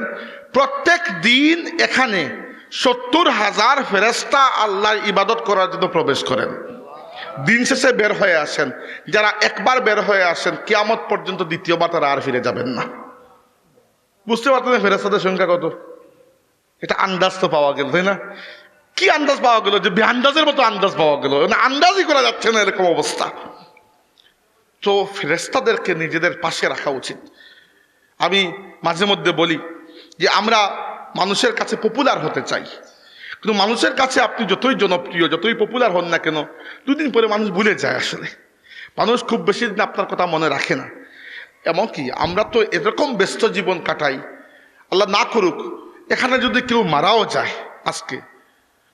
প্রত্যেক দিন এখানে ৭০,০০০ ফেরেশতা আল্লাহর ইবাদত করার জন্য প্রবেশ করেন। দিন শেষে বের হয়ে আসেন। যারা একবার বের হয়ে আসেন, কিয়ামত পর্যন্ত দ্বিতীয়বার তারা আর ফিরে যাবেন না। বুঝতে পারতেন ফেরেশতাদের সংখ্যা কত? এটা আন্দাজ তো পাওয়া গেল, তাই না? কি আন্দাজ পাওয়া গেল? যে বেআন্দাজের মতো আন্দাজ পাওয়া গেল, আন্দাজই করা যাচ্ছে না, এরকম অবস্থা। তো ফেরেশতাদেরকে নিজেদের পাশে রাখা উচিত। আমি মাঝে মধ্যে বলি যে আমরা মানুষের কাছে পপুলার হতে চাই, কিন্তু মানুষের কাছে আপনি যতই জনপ্রিয়, যতই পপুলার হন না কেন, দুদিন পরে মানুষ ভুলে যায়। আসলে মানুষ খুব বেশি দিন আপনার কথা মনে রাখে না। এমনকি আমরা তো এরকম ব্যস্ত জীবন কাটাই, আল্লাহ না করুক এখানে যদি কেউ মারাও যায় আজকে,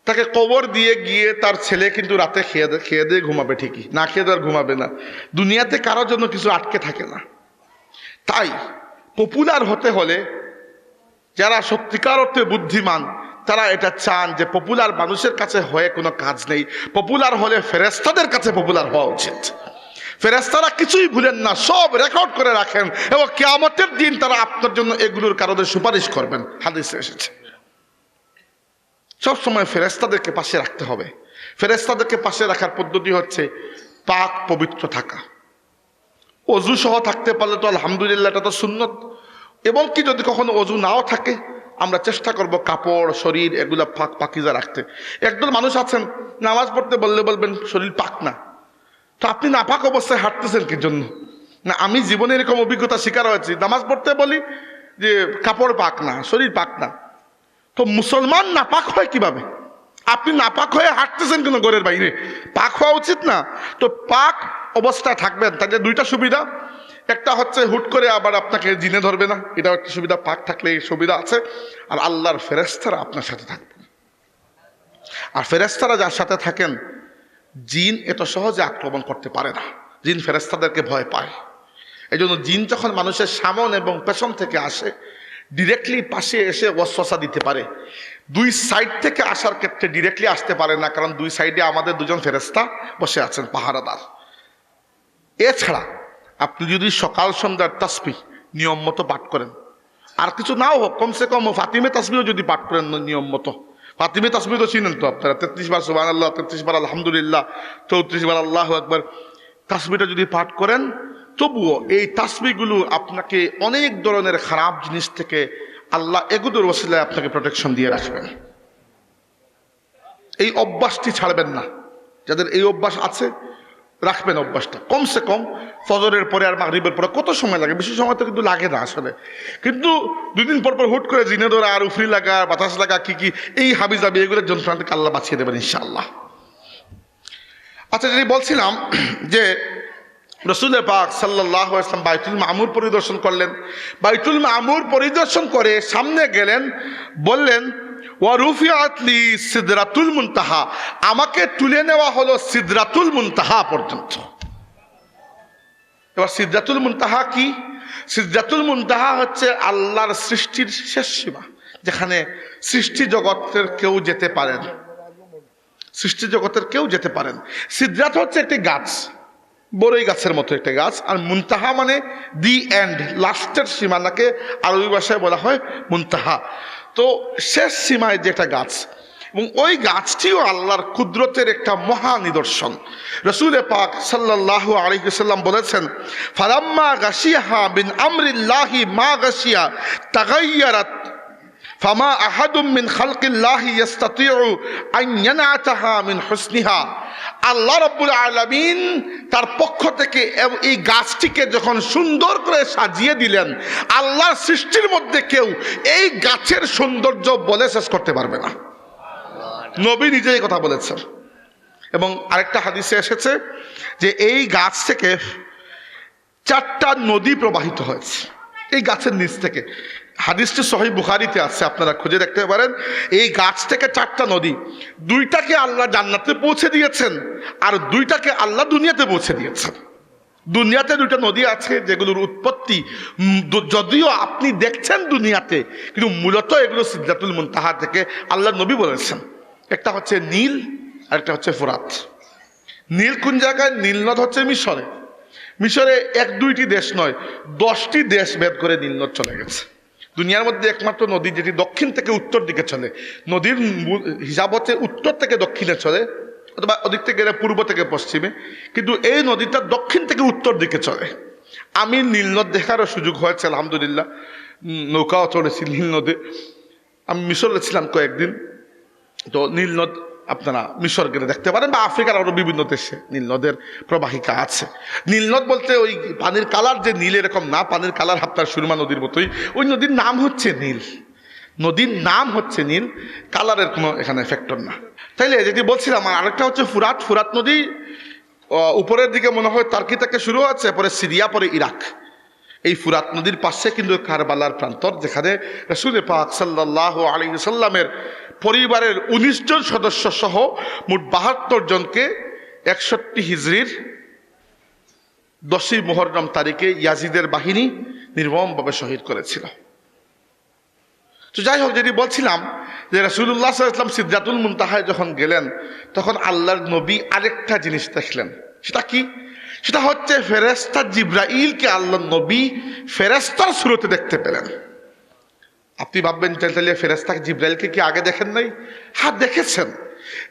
তাকে কবর দিয়ে গিয়ে তার ছেলে কিন্তু রাতে খেয়ে দিয়ে ঘুমাবে, ঠিকই না খেয়ে দিয়ে আর ঘুমাবে না। দুনিয়াতে কারোর জন্য কিছু আটকে থাকে না। তাই পপুলার হতে হলে যারা সত্যিকার অর্থে বুদ্ধিমান তারা এটা চান যে পপুলার মানুষের কাছে হয়ে কোনো কাজ নেই, পপুলার হলে ফেরেশতাদের কাছে পপুলার হওয়া উচিত। ফেরেশতারা কিছুই ভুলেন না, সব রেকর্ড করে রাখেন এবং কিয়ামতের দিন তারা আপনার জন্য এগুলোর কারণে সুপারিশ করবেন। হাদিসে এসেছে সবসময় ফেরেশতাদেরকে পাশে রাখতে হবে। ফেরেশতাদেরকে পাশে রাখার পদ্ধতি হচ্ছে পাক পবিত্র থাকা। অজু সহ থাকতে পারলে তো আলহামদুলিল্লাহ, এটা তো সুন্নত। এবং কি যদি কখনো অজু নাও থাকে, আমরা চেষ্টা করব কাপড় শরীর এগুলা পাকিজা রাখতে। একদল মানুষ আছেন নামাজ পড়তে বললে বলবেন শরীর পাক না। তো আপনি নাপাক অবস্থায় হাঁটতেছেন কি জন্য? না, আমি জীবনে এরকম অভিজ্ঞতা শিকার হয়েছি, নামাজ পড়তে বলি যে কাপড় পাক না, শরীর পাক না। তো মুসলমান নাপাক হয় কিভাবে? আপনি নাপাক হয়ে হাঁটতেছেন কেন ঘরের বাইরে? পাক হওয়া উচিত না? তো পাক অবস্থায় থাকবেন, তাদের দুইটা সুবিধা। একটা হচ্ছে হুট করে আবার আপনাকে জিনে ধরবে না, এটাও একটা সুবিধা। পাক থাকলে এই সুবিধা আছে। আর আল্লাহর ফেরেশতারা আপনার সাথে থাকবেন। আর ফেরেশতারা যার সাথে থাকেন, জিন এত সহজে আক্রমণ করতে পারে না। জিন ফেরেশতাদেরকে ভয় পায়। এই জন্য জিন যখন মানুষের সামনে এবং পেছন থেকে আসে, ডিরেক্টলি পাশে এসে ওয়াসওয়াসা দিতে পারে। দুই সাইড থেকে আসার ক্ষেত্রে ডিরেক্টলি আসতে পারে না, কারণ দুই সাইডে আমাদের দুজন ফেরেশতা বসে আছেন, পাহারাদার। এছাড়া আপনি যদি সকাল সন্ধ্যার তাসবিহ নিয়ম মতো পাঠ করেন, আর কিছু নাও হোক, কমসে কম ফাতিমে তাসবিহ যদি পাঠ করেন নিয়ম মতো, ফাতিমে তাসবিহ তো চিনেন তো আপনারা, 33 বার সুবহানাল্লাহ, 33 বার আলহামদুলিল্লাহ, 34 বার আল্লাহু আকবার, তাসবিহটা যদি পাঠ করেন, তবুও এই তাসবিহগুলো আপনাকে অনেক ধরনের খারাপ জিনিস থেকে আল্লাহ এগুলোর ওসিলায় আপনাকে প্রোটেকশন দিয়ে রাখবেন। এই অভ্যাসটি ছাড়বেন না। যাদের এই অভ্যাস আছে রাখবেন অভ্যাসটা। কমসে কম ফজরের পরে আর মাগরিবের পরে কত সময় লাগে? বেশি সময় তো কিন্তু লাগে না আসলে, কিন্তু দুদিন পর পর হুট করে জিনে ধরা আর উফরি লাগা, বাতাস লাগা, কি এই হাবিজাবি এগুলোর যন্ত্রণা থেকে আল্লাহ বাঁচিয়ে দেবেন ইনশাআল্লাহ। আচ্ছা, যদি বলছিলাম যে রসুল পাক সাল্লাল্লাহু আলাইহি ওয়াসাল্লাম বাইতুল মামুর পরিদর্শন করলেন। বাইতুল মামুর পরিদর্শন করে সামনে গেলেন, বললেন ওয়ারুফিআত লি সিদরাতুল মুনতাহা, আমাকে তুলে নেওয়া হলো সিদরাতুল মুনতাহা পর্যন্ত। এবার সিদরাতুল মুনতাহা কি? সিদরাতুল মুনতাহা হচ্ছে আল্লাহর সৃষ্টির শেষ সীমা, যেখানে সৃষ্টি জগতের কেউ যেতে পারেন, সৃষ্টি জগতের কেউ যেতে পারেন। সিদরাত হচ্ছে একটি গাছ, বড়ই গাছের মতো একটা গাছ। আর মুনতাহা মানে দি এন্ড, লাস্টের সীমানাকে আরবি ভাষায় বলা হয় মুনতাহা। তো শেষ সীমায় যে একটা গাছ, এবং ওই গাছটিও আল্লাহর কুদরতের একটা মহা নিদর্শন। রসুল পাক সাল্লাল্লাহু আলাইহি ওয়াসাল্লাম বলেছেন, ফালাম্মা গাশিয়াহা বিন আমরিল্লাহি মা গাশিয়া তাগায়্যারাত ফামা আহাদুম মিন খালকিল্লাহি ইস্তাতিউ আন ইয়ানআতাহা মিন হুসনিহা। আল্লাহ রাব্বুল আলামিন তার পক্ষ থেকে এই গাছটিকে যখন সুন্দর করে সাজিয়ে দিলেন, আল্লাহর সৃষ্টির মধ্যে কেউ এই গাছের সৌন্দর্য বলে শেষ করতে পারবে না। নবী নিজেই কথা বলেছেন। এবং আরেকটা হাদিসে এসেছে যে এই গাছ থেকে 4টা নদী প্রবাহিত হয়েছে এই গাছের নিচ থেকে। হাদিসটি সহিহ বুখারীতে আছে, আপনারা খুঁজে দেখতে পারেন। এই গাছ থেকে 4টা নদী, 2টাকে আল্লাহ জান্নাতে পৌঁছে দিয়েছেন, আর 2টাকে আল্লাহ দুনিয়াতে পৌঁছে দিয়েছেন। দুনিয়াতে 2টা নদী আছে যেগুলোর উৎপত্তি যদিও আপনি দেখছেন দুনিয়াতে, কিন্তু মূলত এগুলো সিদরাতুল মুনতাহা থেকে আল্লাহ নবী বলেছেন। একটা হচ্ছে নীল, আর একটা হচ্ছে ফোরাত। নীল কোন জায়গায়? নীল নদ হচ্ছে মিশরে। মিশরে 1-2টি দেশ নয়, 10টি দেশ ভেদ করে নীল নদ চলে গেছে। দুনিয়ার মধ্যে একমাত্র নদী যেটি দক্ষিণ থেকে উত্তর দিকে চলে, নদীর হিসাব হচ্ছে উত্তর থেকে দক্ষিণে চলে, অথবা ওদিক থেকে গেলে পূর্ব থেকে পশ্চিমে, কিন্তু এই নদীটা দক্ষিণ থেকে উত্তর দিকে চলে। আমি নীল নদ দেখারও সুযোগ হয়েছে আলহামদুলিল্লাহ, নৌকাও চড়েছি নীল নদে। আমি মিশরে ছিলাম কয়েকদিন, তো নীল নদ আপনারা মিশর গেলে দেখতে পারেন, বা আফ্রিকার আরো বিভিন্ন দেশে নীল নদের প্রবাহিকা আছে। নীল নদ বলতে ওই পানির কালার যে নীল এরকম না, পানির কালার আপনার সুরমা নদীর মতোই, ওই নদীর নাম হচ্ছে নীল। নদীর নাম হচ্ছে নীল, কালারের কোনো এখানে ফ্যাক্টর না। তাইলে যেটি বলছিলাম, আরেকটা হচ্ছে ফুরাত। ফুরাত নদী উপরের দিকে মনে হয় তার্কি থেকে শুরু হচ্ছে, পরে সিরিয়া, পরে ইরাক। এই ফুরাত নদীর পাশে কিন্তু কারবালার প্রান্তর, যেখানে রাসূল পাক সাল্লাল্লাহু আলাইহি ওয়াসাল্লামের পরিবারের 19 জন সদস্য সহ মোট 72 জনকে 61 হিজরির 10ই মুহররম তারিখে ইয়াজিদের বাহিনী নির্মমভাবে শহীদ করেছিল। তো যাই হোক, যেটি বলছিলাম যে রাসূলুল্লাহ সাল্লাল্লাহু আলাইহি ওয়াসাল্লাম সিদরাতুল মুনতাহায় যখন গেলেন, তখন আল্লাহর নবী আরেকটা জিনিস দেখলেন। সেটা কি? সেটা হচ্ছে ফেরেশতা জিবরাইলকে আল্লাহর নবী ফেরেশতার সুরতে দেখতে পেলেন। আপনি ভাববেন তাহলে ফেরেশতা জিবরাইলকে কি আগে দেখেন নাই? হ্যাঁ, দেখেছেন।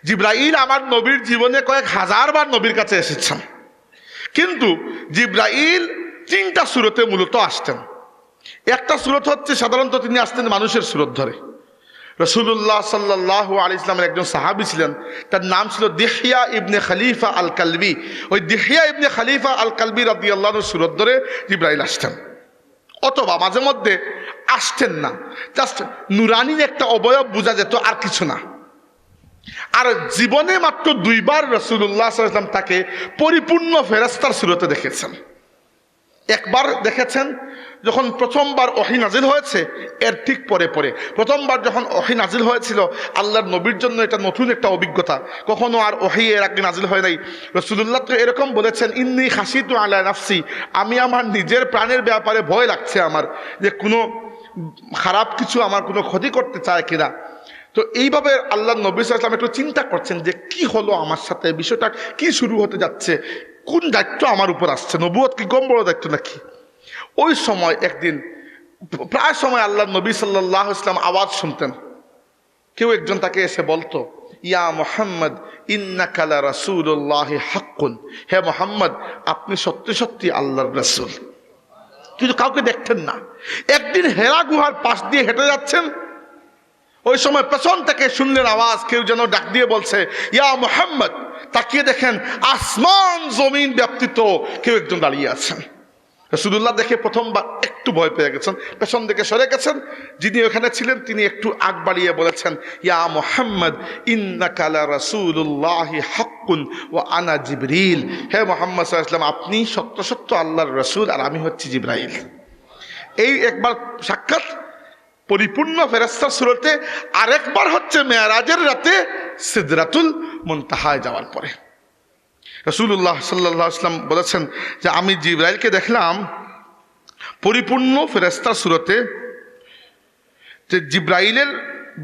জিবরাইল আমার নবীর জীবনে কয়েক হাজার বার নবীর কাছে এসেছেন, কিন্তু জিবরাইল 3টা সুরতে মূলত আসতেন। একটা সুরত হচ্ছে সাধারণত তিনি আসতেন মানুষের সুরত ধরে। রাসূলুল্লাহ সাল্লাল্লাহু আলাইহি ওয়াসাল্লামের একজন সাহাবী ছিলেন, তার নাম ছিল দিহইয়া ইবনে খলিফা আল কালবি। ওই দিহইয়া ইবনে খলিফা আল কালবি রাদিয়াল্লাহু আনহু সুরত ধরে জিবরাইল আসতেন। অথবা মাঝে মধ্যে আসতেন না, জাস্ট নুরানির একটা অবয়ব বোঝা যেত, আর কিছু না। আর জীবনে মাত্র 2 বার রাসূলুল্লাহ সাল্লাল্লাহু আলাইহি ওয়াসাল্লাম তাকে পরিপূর্ণ ফেরেশতার সুরতে দেখেছেন। একবার দেখেছেন যখন প্রথমবার ওহী নাজিল হয়েছে, এর ঠিক পরে পরে প্রথমবার যখন ওহী নাজিল হয়েছিল, আল্লাহর নবীর জন্য এটা নতুন একটা অভিজ্ঞতা। কখনো আর ওহী এর আগে নাজিল হয় নাই। রাসূলুল্লাহ তো এরকম বলেছেন, ইন্নী খাশিতু আলা নাফসি, আমি আমার নিজের প্রাণের ব্যাপারে ভয় লাগছে আমার, যে কোনো খারাপ কিছু আমার কোনো ক্ষতি করতে চায় কিনা। তো এইভাবে আল্লাহর নবী সাল্লাল্লাহু আলাইহি ওয়াসাল্লাম একটু চিন্তা করছেন যে কি হলো আমার সাথে, বিষয়টা কি শুরু হতে যাচ্ছে, কোন দায়িত্ব আমার উপর আসছে, নবুয়ত কি কম বড় দায়িত্ব নাকি? ওই সময় একদিন প্রায় সময় আল্লাহর নবী সাল্লাল্লাহু আলাইহি ওয়াসাল্লাম আওয়াজ শুনতেন। কেউ একজন তাকে এসে বলতো, ইয়া মুহাম্মদ ইন্নাকা লা রাসূলুল্লাহি হাক্কুন, হে মুহাম্মদ আপনি সত্যি সত্যি আল্লাহর রাসূল। কিন্তু কাউকে দেখতেন না। একদিন হেরা গুহার পাশ দিয়ে হেঁটে যাচ্ছেন, ওই সময় পেছন থেকে শুনলেন আওয়াজ, কেউ যেন ডাক দিয়ে বলছে ইয়া মুহাম্মদ। তাকিয়ে দেখেন আসমান জমিন ব্যাপ্তিত কেউ একজন দাঁড়িয়ে আছেন। রাসূলুল্লাহ দেখে প্রথমবার একটু ভয় পেয়ে গেছেন, পেছন দিকে সরে গেছেন। যিনি ওখানে ছিলেন তিনি একটু আগ বাড়িয়ে বলেছেন, ইয়া মুহাম্মদ ইন্নাকা লা রাসূলুল্লাহি হাক্কুন ওয়া আনা জিবরিল, হে মুহাম্মদ সাল্লাল্লাহু আলাইহি ওয়াসাল্লাম আপনি সত্য সত্য আল্লাহর রাসূল, আর আমি হচ্ছি জিবরাইল। এই একবার সাক্ষাৎ পরিপূর্ণ ফেরেশতার সুরতে, আরেকবার হচ্ছে মেরাজের রাতে সিদরাতুল মুনতাহায় যাওয়ার পরে। রাসূলুল্লাহ সাল্লাল্লাহু আলাইহি ওয়াসাল্লাম বলেছেন যে আমি জিবরাইলকে দেখলাম পরিপূর্ণ ফেরেশতার সুরতে। যে জিবরাইলের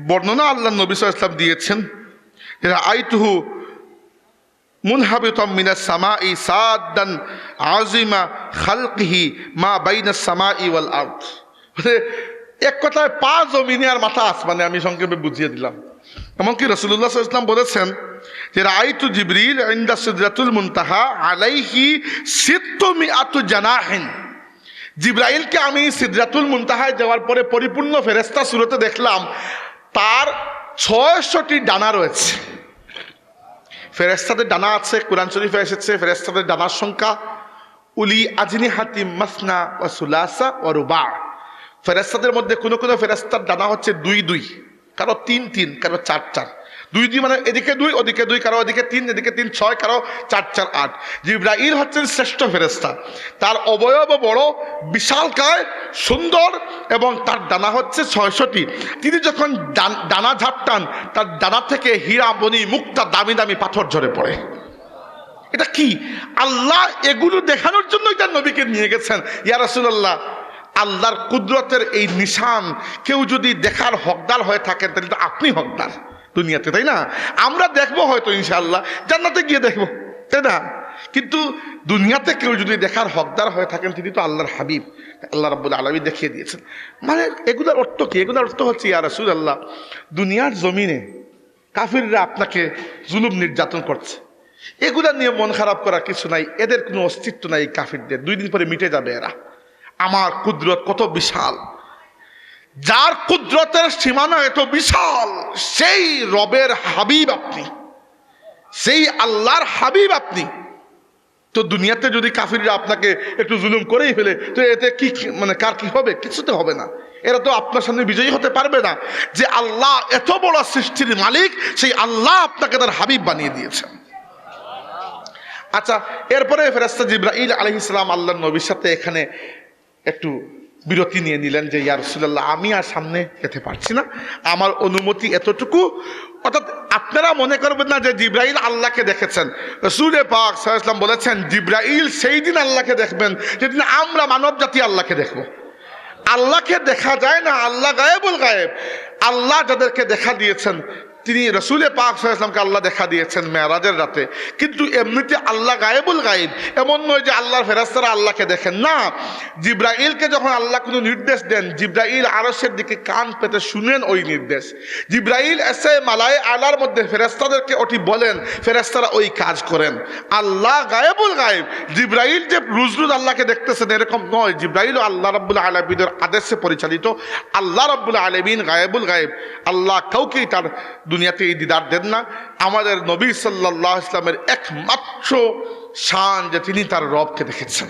বর্ণনা আল্লাহ নবী সাল্লাল্লাহু আলাইহি ওয়াসাল্লাম দিয়েছেন, রাআইতুহু মুনহাবিতাম মিনাস সামাই সাদ্দান আযিমা খালকিহি মা বাইনাস সামাই ওয়াল আরদ। এক কথায় পা জমিনে আর মাথা আসমানে, আমি সংক্ষেপে বুঝিয়ে দিলাম। এমনকি রাসূলুল্লাহ সাল্লাল্লাহু আলাইহি ওয়াসাল্লাম বলেছেন যে রাআইতু জিবরিল ইনদা সিদরাতুল মুনতাহা আলাইহি সিত্তুমিআতু জানাহিন। জিবরাইলকে আমি সিদরাতুল মুনতাহায় যাওয়ার পরে পরিপূর্ণ ফেরেশতা সুরতে দেখলাম, তার 600টি ডানা রয়েছে। ফেরেশতাদের ডানা আছে, কোরআন শরীফে এসেছে ফেরেশতাদের ডানার সংখ্যা উলি আজনিহাতিম মাসনা ওয়া সুলাসা ওয়া রুবা। ফেরেশতাদের মধ্যে কোনো কোনো ফেরেশতার ডানা হচ্ছে 2-2, কারো 3-3, কারো 4-4। 2-2 মানে এদিকে 2 ওদিকে 2, কারো ওদিকে 3 এদিকে 3, 6, কারো 4-4, 8। জিবরাইল হচ্ছেন শ্রেষ্ঠ ফেরেশতা। তার অবয়ব বড়, বিশালকায়, সুন্দর, এবং তার ডানা হচ্ছে 600টি। তিনি যখন ডানা ঝাপটান, তার ডানা থেকে হীরা মণি মুক্তা দামি দামি পাথর ঝরে পড়ে। এটা কি? আল্লাহ এগুলো দেখানোর জন্যই তার নবীকে নিয়ে গেছেন। ইয়া রাসূলুল্লাহ, আল্লাহর কুদরতের এই নিশান কেউ যদি দেখার হকদার হয়ে থাকেন, তাহলে তো আপনি হকদার দুনিয়াতে, তাই না? আমরা দেখবো হয়তো ইনশাআল্লাহ, জান্নাতে গিয়ে দেখবো, তাই না? কিন্তু দুনিয়াতে কেউ যদি দেখার হকদার হয়ে থাকেন, তিনি তো আল্লাহর হাবিব, আল্লাহ রাব্বুল আলামিন দেখিয়ে দিয়েছেন। মানে এগুলোর অর্থ কি? এগুলোর অর্থ হচ্ছে ইয়া রাসূলুল্লাহ, দুনিয়ার জমিনে কাফিররা আপনাকে জুলুম নির্যাতন করছে, এগুলা নিয়ে মন খারাপ করার কিছু নাই। এদের কোনো অস্তিত্ব নাই, কাফিরদের 2 দিন পরে মিটে যাবে এরা। আমার কুদরত কত বিশাল, যার কুদরতের সীমানা এত বিশাল, সেই রবের হাবিব আপনি, সেই আল্লাহর হাবিব আপনি। তো দুনিয়াতে যদি কাফিররা আপনাকে একটু জুলুম করেই ফেলে, তো এতে কি মানে কার কি হবে? কিছুতে হবে না। এরা তো আপনার সামনে বিজয়ী হতে পারবে না। যে আল্লাহ এত বড় সৃষ্টির মালিক, সেই আল্লাহ আপনাকে তার হাবিব বানিয়ে দিয়েছেন। আচ্ছা, এরপরে ফেরেশতা জিবরাইল আলাইহিস সালাম আল্লাহর নবীর সাথে এখানে একটু বিরতি নিয়ে নিলেন যে ইয়া রাসূলুল্লাহ, আমি আর সামনে যেতে পারছি না, আমার অনুমতি এতটুকু। অর্থাৎ আপনারা মনে করবেন না যে জিবরাইল আল্লাহকে দেখেছেন। রাসূল পাক সাল্লাল্লাহু আলাইহি ওয়াসাল্লাম বলেছেন জিবরাইল সেই দিন আল্লাহকে দেখবেন যেদিন আমরা মানব জাতি আল্লাহকে দেখব। আল্লাহকে দেখা যায় না, আল্লাহ গায়েবুল গায়েব। আল্লাহ যাদেরকে দেখা দিয়েছেন, তিনি রাসূল পাক সাল্লাল্লাহু আলাইহি ওয়াসাল্লামকে আল্লাহ দেখা দিয়েছেন মেরাজের রাতে। কিন্তু এমনিতে আল্লাহ গায়েবুল গায়েব, এমন নয় যে আল্লাহর ফেরেশতারা আল্লাহকে দেখেন না। জিবরাইলকে যখন আল্লাহ কোনো নির্দেশ দেন, জিবরাইল আরশের দিকে কান পেতে শুনেন ওই নির্দেশ। জিবরাইল এসে মালায়ে আলার মধ্যে ফেরেশতাদেরকে ওটি বলেন, ফেরেশতারা ওই কাজ করেন। আল্লাহ গায়েবুল গায়েব। জিবরাইল যে রোজ রোজ আল্লাহকে দেখতেছেন এরকম নয়। জিবরাইলও আল্লাহ রাব্বুল আলামিনের আদেশে পরিচালিত। আল্লাহ রাব্বুল আলামিন গায়েবুল গায়েব। আল্লাহ কাউকেই তার দুনিয়াতে এই দিদার দেন না। আমাদের নবী সাল্লাল্লাহু আলাইহি ওয়াসাল্লামের একমাত্র শান যে তিনি তার রবকে দেখেছেন,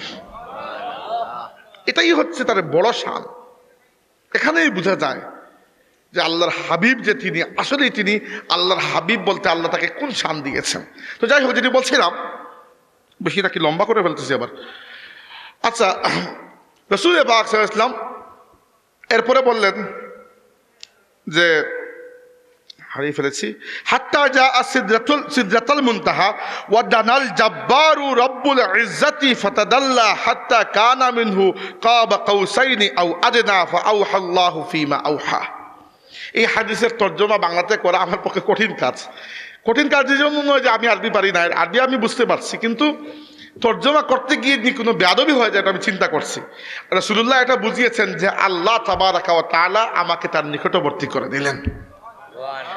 এটাই হচ্ছে তার বড় শান। এখানেই বোঝা যায় যে আল্লাহর হাবিব যে তিনি, আসলেই তিনি আল্লাহর হাবিব বলতে আল্লাহ তাকে কোন শান দিয়েছেন। তো যাই হোক, যেটি বলছিলাম, বেশি নাকি লম্বা করে ফেলতেছি আবার। আচ্ছা, রাসূল পাক সাল্লাল্লাহু আলাইহি ওয়াসাল্লাম এরপরে বললেন যে হারিয়ে ফেলেছি, হাত্তা জা সিদরাতুল মুনতাহা ওয়া দানাল জাব্বারু রব্বুল ইজ্জাতি ফাতাদাল্লা হাত্তা কানা মিনহু কাবা কাউসাইনি আও আদনা ফাআওহাল্লাহু ফীমা আওহা। এই হাদিসের তর্জমা বাংলাতে করা আমার পক্ষে কঠিন কাজ। কঠিন কাজ এই জন্য নয় যে আমি আরবি পারি না, আরবি আমি বুঝতে পারছি, কিন্তু তর্জমা করতে গিয়ে কোনো বেয়াদবি হয়ে যায় এটা আমি চিন্তা করছি। রাসূলুল্লাহ এটা বুঝিয়েছেন যে আল্লাহ তাবারাকা ওয়া তাআলা আমাকে তার নিকটবর্তী করে দিলেন।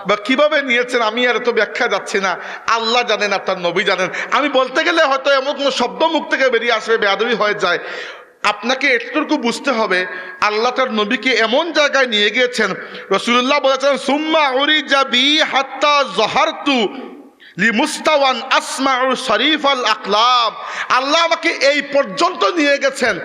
বা কিভাবে নিয়েছেন আমি আর তো ব্যাখ্যা যাচ্ছি না, আল্লাহ জানেন আর তার নবী জানেন। আমি বলতে গেলে হয়তো এমন কোনো শব্দ মুখ থেকে বেরিয়ে আসবে বেয়াদবি হয়ে যায়। আপনাকে এতটুকু বুঝতে হবে, আল্লাহ তার নবীকে এমন জায়গায় নিয়ে গিয়েছেন, রাসূলুল্লাহ বলেছেন সুম্মা উরিজা বি হাত্তা যাহারতু লিমুস্তাওয়ান আসমাউ শরীফাল আকলাম। আল্লাহ আমাকে এই পর্যন্ত নিয়ে গেছেন,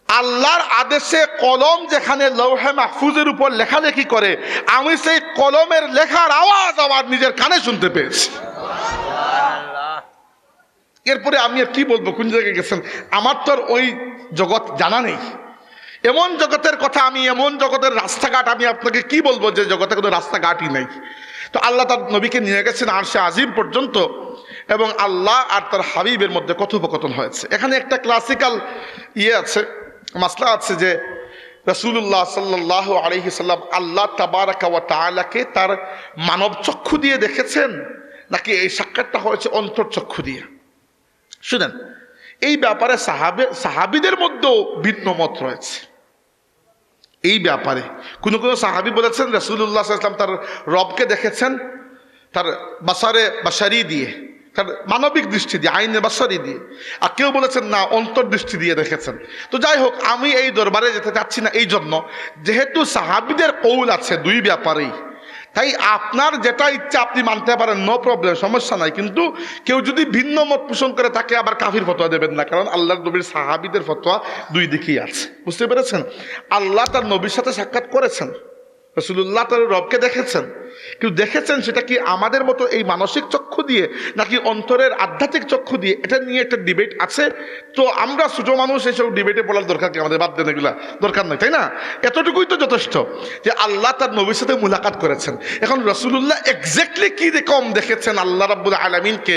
আল্লাহর আদেশে কলম যেখানে লৌহে মাহফুজের উপর লেখালেখি করে, আমি সেই কলমের লেখার আওয়াজ আমার নিজের কানে শুনতে পেয়েছি। এরপরে আমি আর কি বলবো, কোন জায়গায় গেছেন, আমার তো আর ওই জগৎ জানা নেই। এমন জগতের কথা, আমি এমন জগতের রাস্তাঘাট আমি আপনাকে কি বলবো যে জগতে কোনো রাস্তাঘাটই নেই। তো আল্লাহ তার নবীকে নিয়ে গেছেন আরশে আজিম পর্যন্ত, এবং আল্লাহ আর তার হাবিবের মধ্যে কথোপকথন হয়েছে। এখানে একটা ক্লাসিক্যাল আছে, মাসলা আছে যে রাসূলুল্লাহ সাল্লাল্লাহু আলাইহি সাল্লাম আল্লাহ তাবারাকা ওয়া তাআলাকে তার মানব চক্ষু দিয়ে দেখেছেন, নাকি এই সাক্ষাৎটা হয়েছে অন্তর চক্ষু দিয়ে। শুনেন, এই ব্যাপারে সাহাবীদের মধ্যেও ভিন্ন মত রয়েছে। এই ব্যাপারে কোন কোন সাহাবী বলেছেন রাসূলুল্লাহ সাল্লাল্লাহু আলাইহি ওয়াসাল্লাম তার রবকে দেখেছেন তার বাসারে বাসারি দিয়ে, তার মানবিক দৃষ্টি দিয়ে, আইনে বাসারি দিয়ে। আর কেউ বলেছেন না, অন্তর্দৃষ্টি দিয়ে দেখেছেন। তো যাই হোক, আমি এই দরবারে যেতে চাচ্ছি না, এই জন্য যেহেতু সাহাবীদের কৌল আছে দুই ব্যাপারেই, তাই আপনার যেটা ইচ্ছা আপনি মানতে পারেন, নো প্রবলেম, সমস্যা নাই। কিন্তু কেউ যদি ভিন্ন মত পোষণ করে তাকে আবার কাফির ফতোয়া দেবেন না, কারণ আল্লাহর নবীর সাহাবীদের ফতোয়া দুই দিকেই আছে। বুঝতে পেরেছেন? আল্লাহ তার নবীর সাথে সাক্ষাৎ করেছেন, রাসূলুল্লাহ তার রবকে দেখেছেন, কিন্তু দেখেছেন সেটা কি আমাদের মতো এই মানসিক চক্ষু দিয়ে নাকি অন্তরের আধ্যাত্মিক চক্ষু দিয়ে, এটা নিয়ে একটা ডিবেট আছে। তো আমরা ছোট মানুষ, এইসব ডিবেটে পড়ার দরকার কি, আমাদের বাদ দেন, এগুলা দরকার নয়, তাই না? এতটুকুই তো যথেষ্ট যে আল্লাহ তার নবীর সাথে মুলাকাত করেছেন। এখন রাসূলুল্লাহ এক্স্যাক্টলি কি রকম দেখেছেন আল্লাহ রাব্বুল আলামিনকে,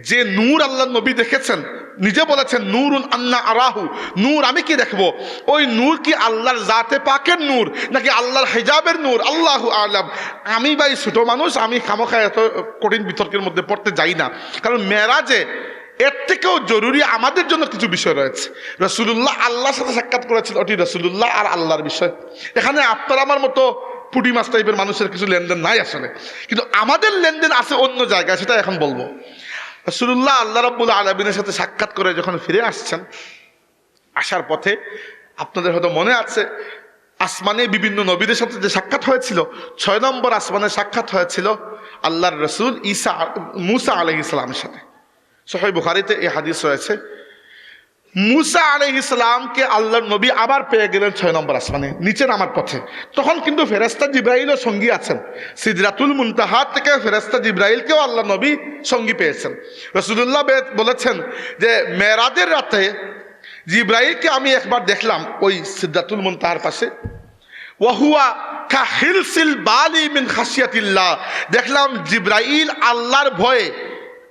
যে নূর আল্লাহ নবী দেখেছেন, নিজে বলেছেন নূরুন আন্না আরাহু, নূর আমি কি দেখবো। ওই নূর কি আল্লাহর জাতে পাকের নূর নাকি আল্লাহর হিজাবের নূর, আল্লাহু আ'লাম। আমি ভাই ছোট মানুষ, আমি খামোখা এত কঠিন বিতর্কের মধ্যে পড়তে যাই না, কারণ মেরাজে এর থেকেও জরুরি আমাদের জন্য কিছু বিষয় রয়েছে। রাসূলুল্লাহ আল্লাহর সাথে সাক্ষাৎ করেছিল, ওটি রাসূলুল্লাহ আর আল্লাহর বিষয়। এখানে আপনার আমার মতো পুঁটি মাছ টাইপের মানুষের কিছু লেনদেন নাই আসলে, কিন্তু আমাদের লেনদেন আছে অন্য জায়গায়, সেটা এখন বলবো। রাসূলুল্লাহ আল্লাহ রাব্বুল আলামিনের সাথে সাক্ষাৎ করে যখন ফিরে আসছেন, আসার পথে আপনাদের হয়তো মনে আছে আসমানে বিভিন্ন নবীদের সাথে যে সাক্ষাৎ হয়েছিল, 6 নম্বর আসমানে সাক্ষাৎ হয়েছিল আল্লাহর রসুল মুসা আলাইহিস সালামের সাথে। সহিহ বুখারীতে এই হাদিস রয়েছে, মুসা আলাইহিস সালামকে আল্লাহর নবী আবার পেয়ে গেলেন 6 নম্বর আসমানে নিচে নামার পথে। তখন কিন্তু ফেরেশতা জিবরাইলও সঙ্গী আছেন। সিদরাতুল মুনতাহা থেকে ফেরেশতা জিবরাইলকেও আল্লাহ নবী সঙ্গী পেয়েছেন। রাসূলুল্লাহ বলেছেন যে মেরাজের রাতে জিবরাইলকে আমি একবার দেখলাম ওই সিদরাতুল মুনতাহার পাশে, ওয়াহুয়া কাহিলসিল বালি মিন খাশিয়াতিল্লাহ, দেখলাম জিবরাইল আল্লাহর ভয়ে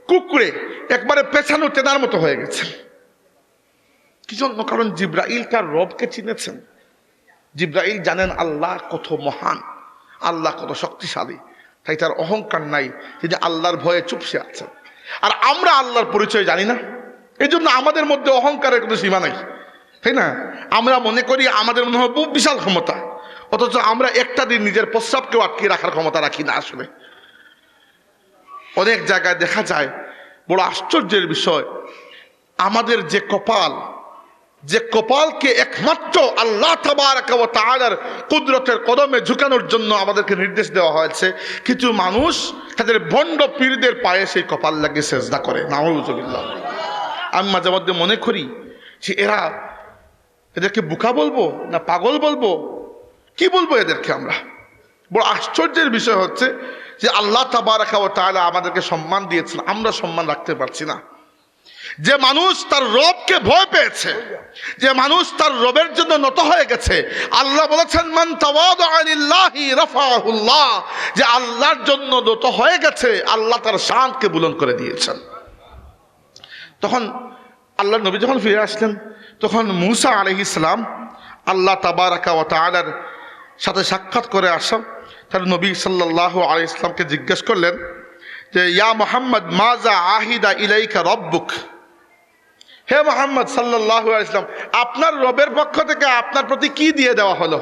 কুকুরে একবারে পেছানো টেনার মতো হয়ে গেছেন। কি জন্য? কারণ জিবরাইল তার রবকে চিনেছেন। জিবরাইল জানেন আল্লাহ কত মহান, আল্লাহ কত শক্তিশালী, তাই তার অহংকার নাই, তিনি আল্লাহর ভয়ে চুপসে আছেন। আর আমরা আল্লাহর পরিচয় জানি না, এই জন্য আমাদের মধ্যে অহংকারের কোনো সীমা নাই, তাই না? আমরা মনে করি আমাদের মনে হয় খুব বিশাল ক্ষমতা, অথচ আমরা একটা দিন নিজের প্রস্রাবকেও আটকে রাখার ক্ষমতা রাখি না। আসলে অনেক জায়গায় দেখা যায়, বড় আশ্চর্যের বিষয়, আমাদের যে কপাল, যে কপালকে একমাত্র আল্লাহ তাবারক ওয়া তাআলার কুদরতের কদমে ঝুঁকানোর জন্য আমাদেরকে নির্দেশ দেওয়া হয়েছে, কিছু মানুষ তাদের ভণ্ড পীরদের পায়ে সেই কপাল লাগিয়ে সেজদা করে। নাউযুবিল্লাহ। আমি মাঝে মধ্যে মনে করি যে এদেরকে বোকা বলবো না পাগল বলবো, কি বলবো এদেরকে আমরা? বড় আশ্চর্যের বিষয় হচ্ছে যে আল্লাহ তাবারক ওয়া তাআলা আমাদেরকে সম্মান দিয়েছেন, আমরা সম্মান রাখতে পারছি না। যে মানুষ তার রবকে ভয় পেয়েছে, যে মানুষ তার রবের জন্য নত হয়ে গেছে, আল্লাহ বলেছেন মান তাওয়াদা লিল্লাহি রাফাহুল্লাহ, যে আল্লাহর জন্য নত হয়ে গেছে আল্লাহ তার শানকে বুলন্দ করে দিয়েছেন। তখন আল্লাহর নবী যখন ফিরে আসলেন, তখন মুসা আলাইহিস সালাম আল্লাহ তাবারক ওয়া তাআলার সাথে সাক্ষাৎ করে আসা তার নবী সাল্লাল্লাহু আলাইহি সাল্লামকে জিজ্ঞেস করলেন যে ইয়া মুহাম্মদ মাজা আহিদা ইলাইকা রব্বুক, হে মুহাম্মদ সাল্লাল্লাহু আলাইহি সাল্লাম, আপনার রবের পক্ষ থেকে আপনার প্রতি কি দিয়ে দেওয়া হলো,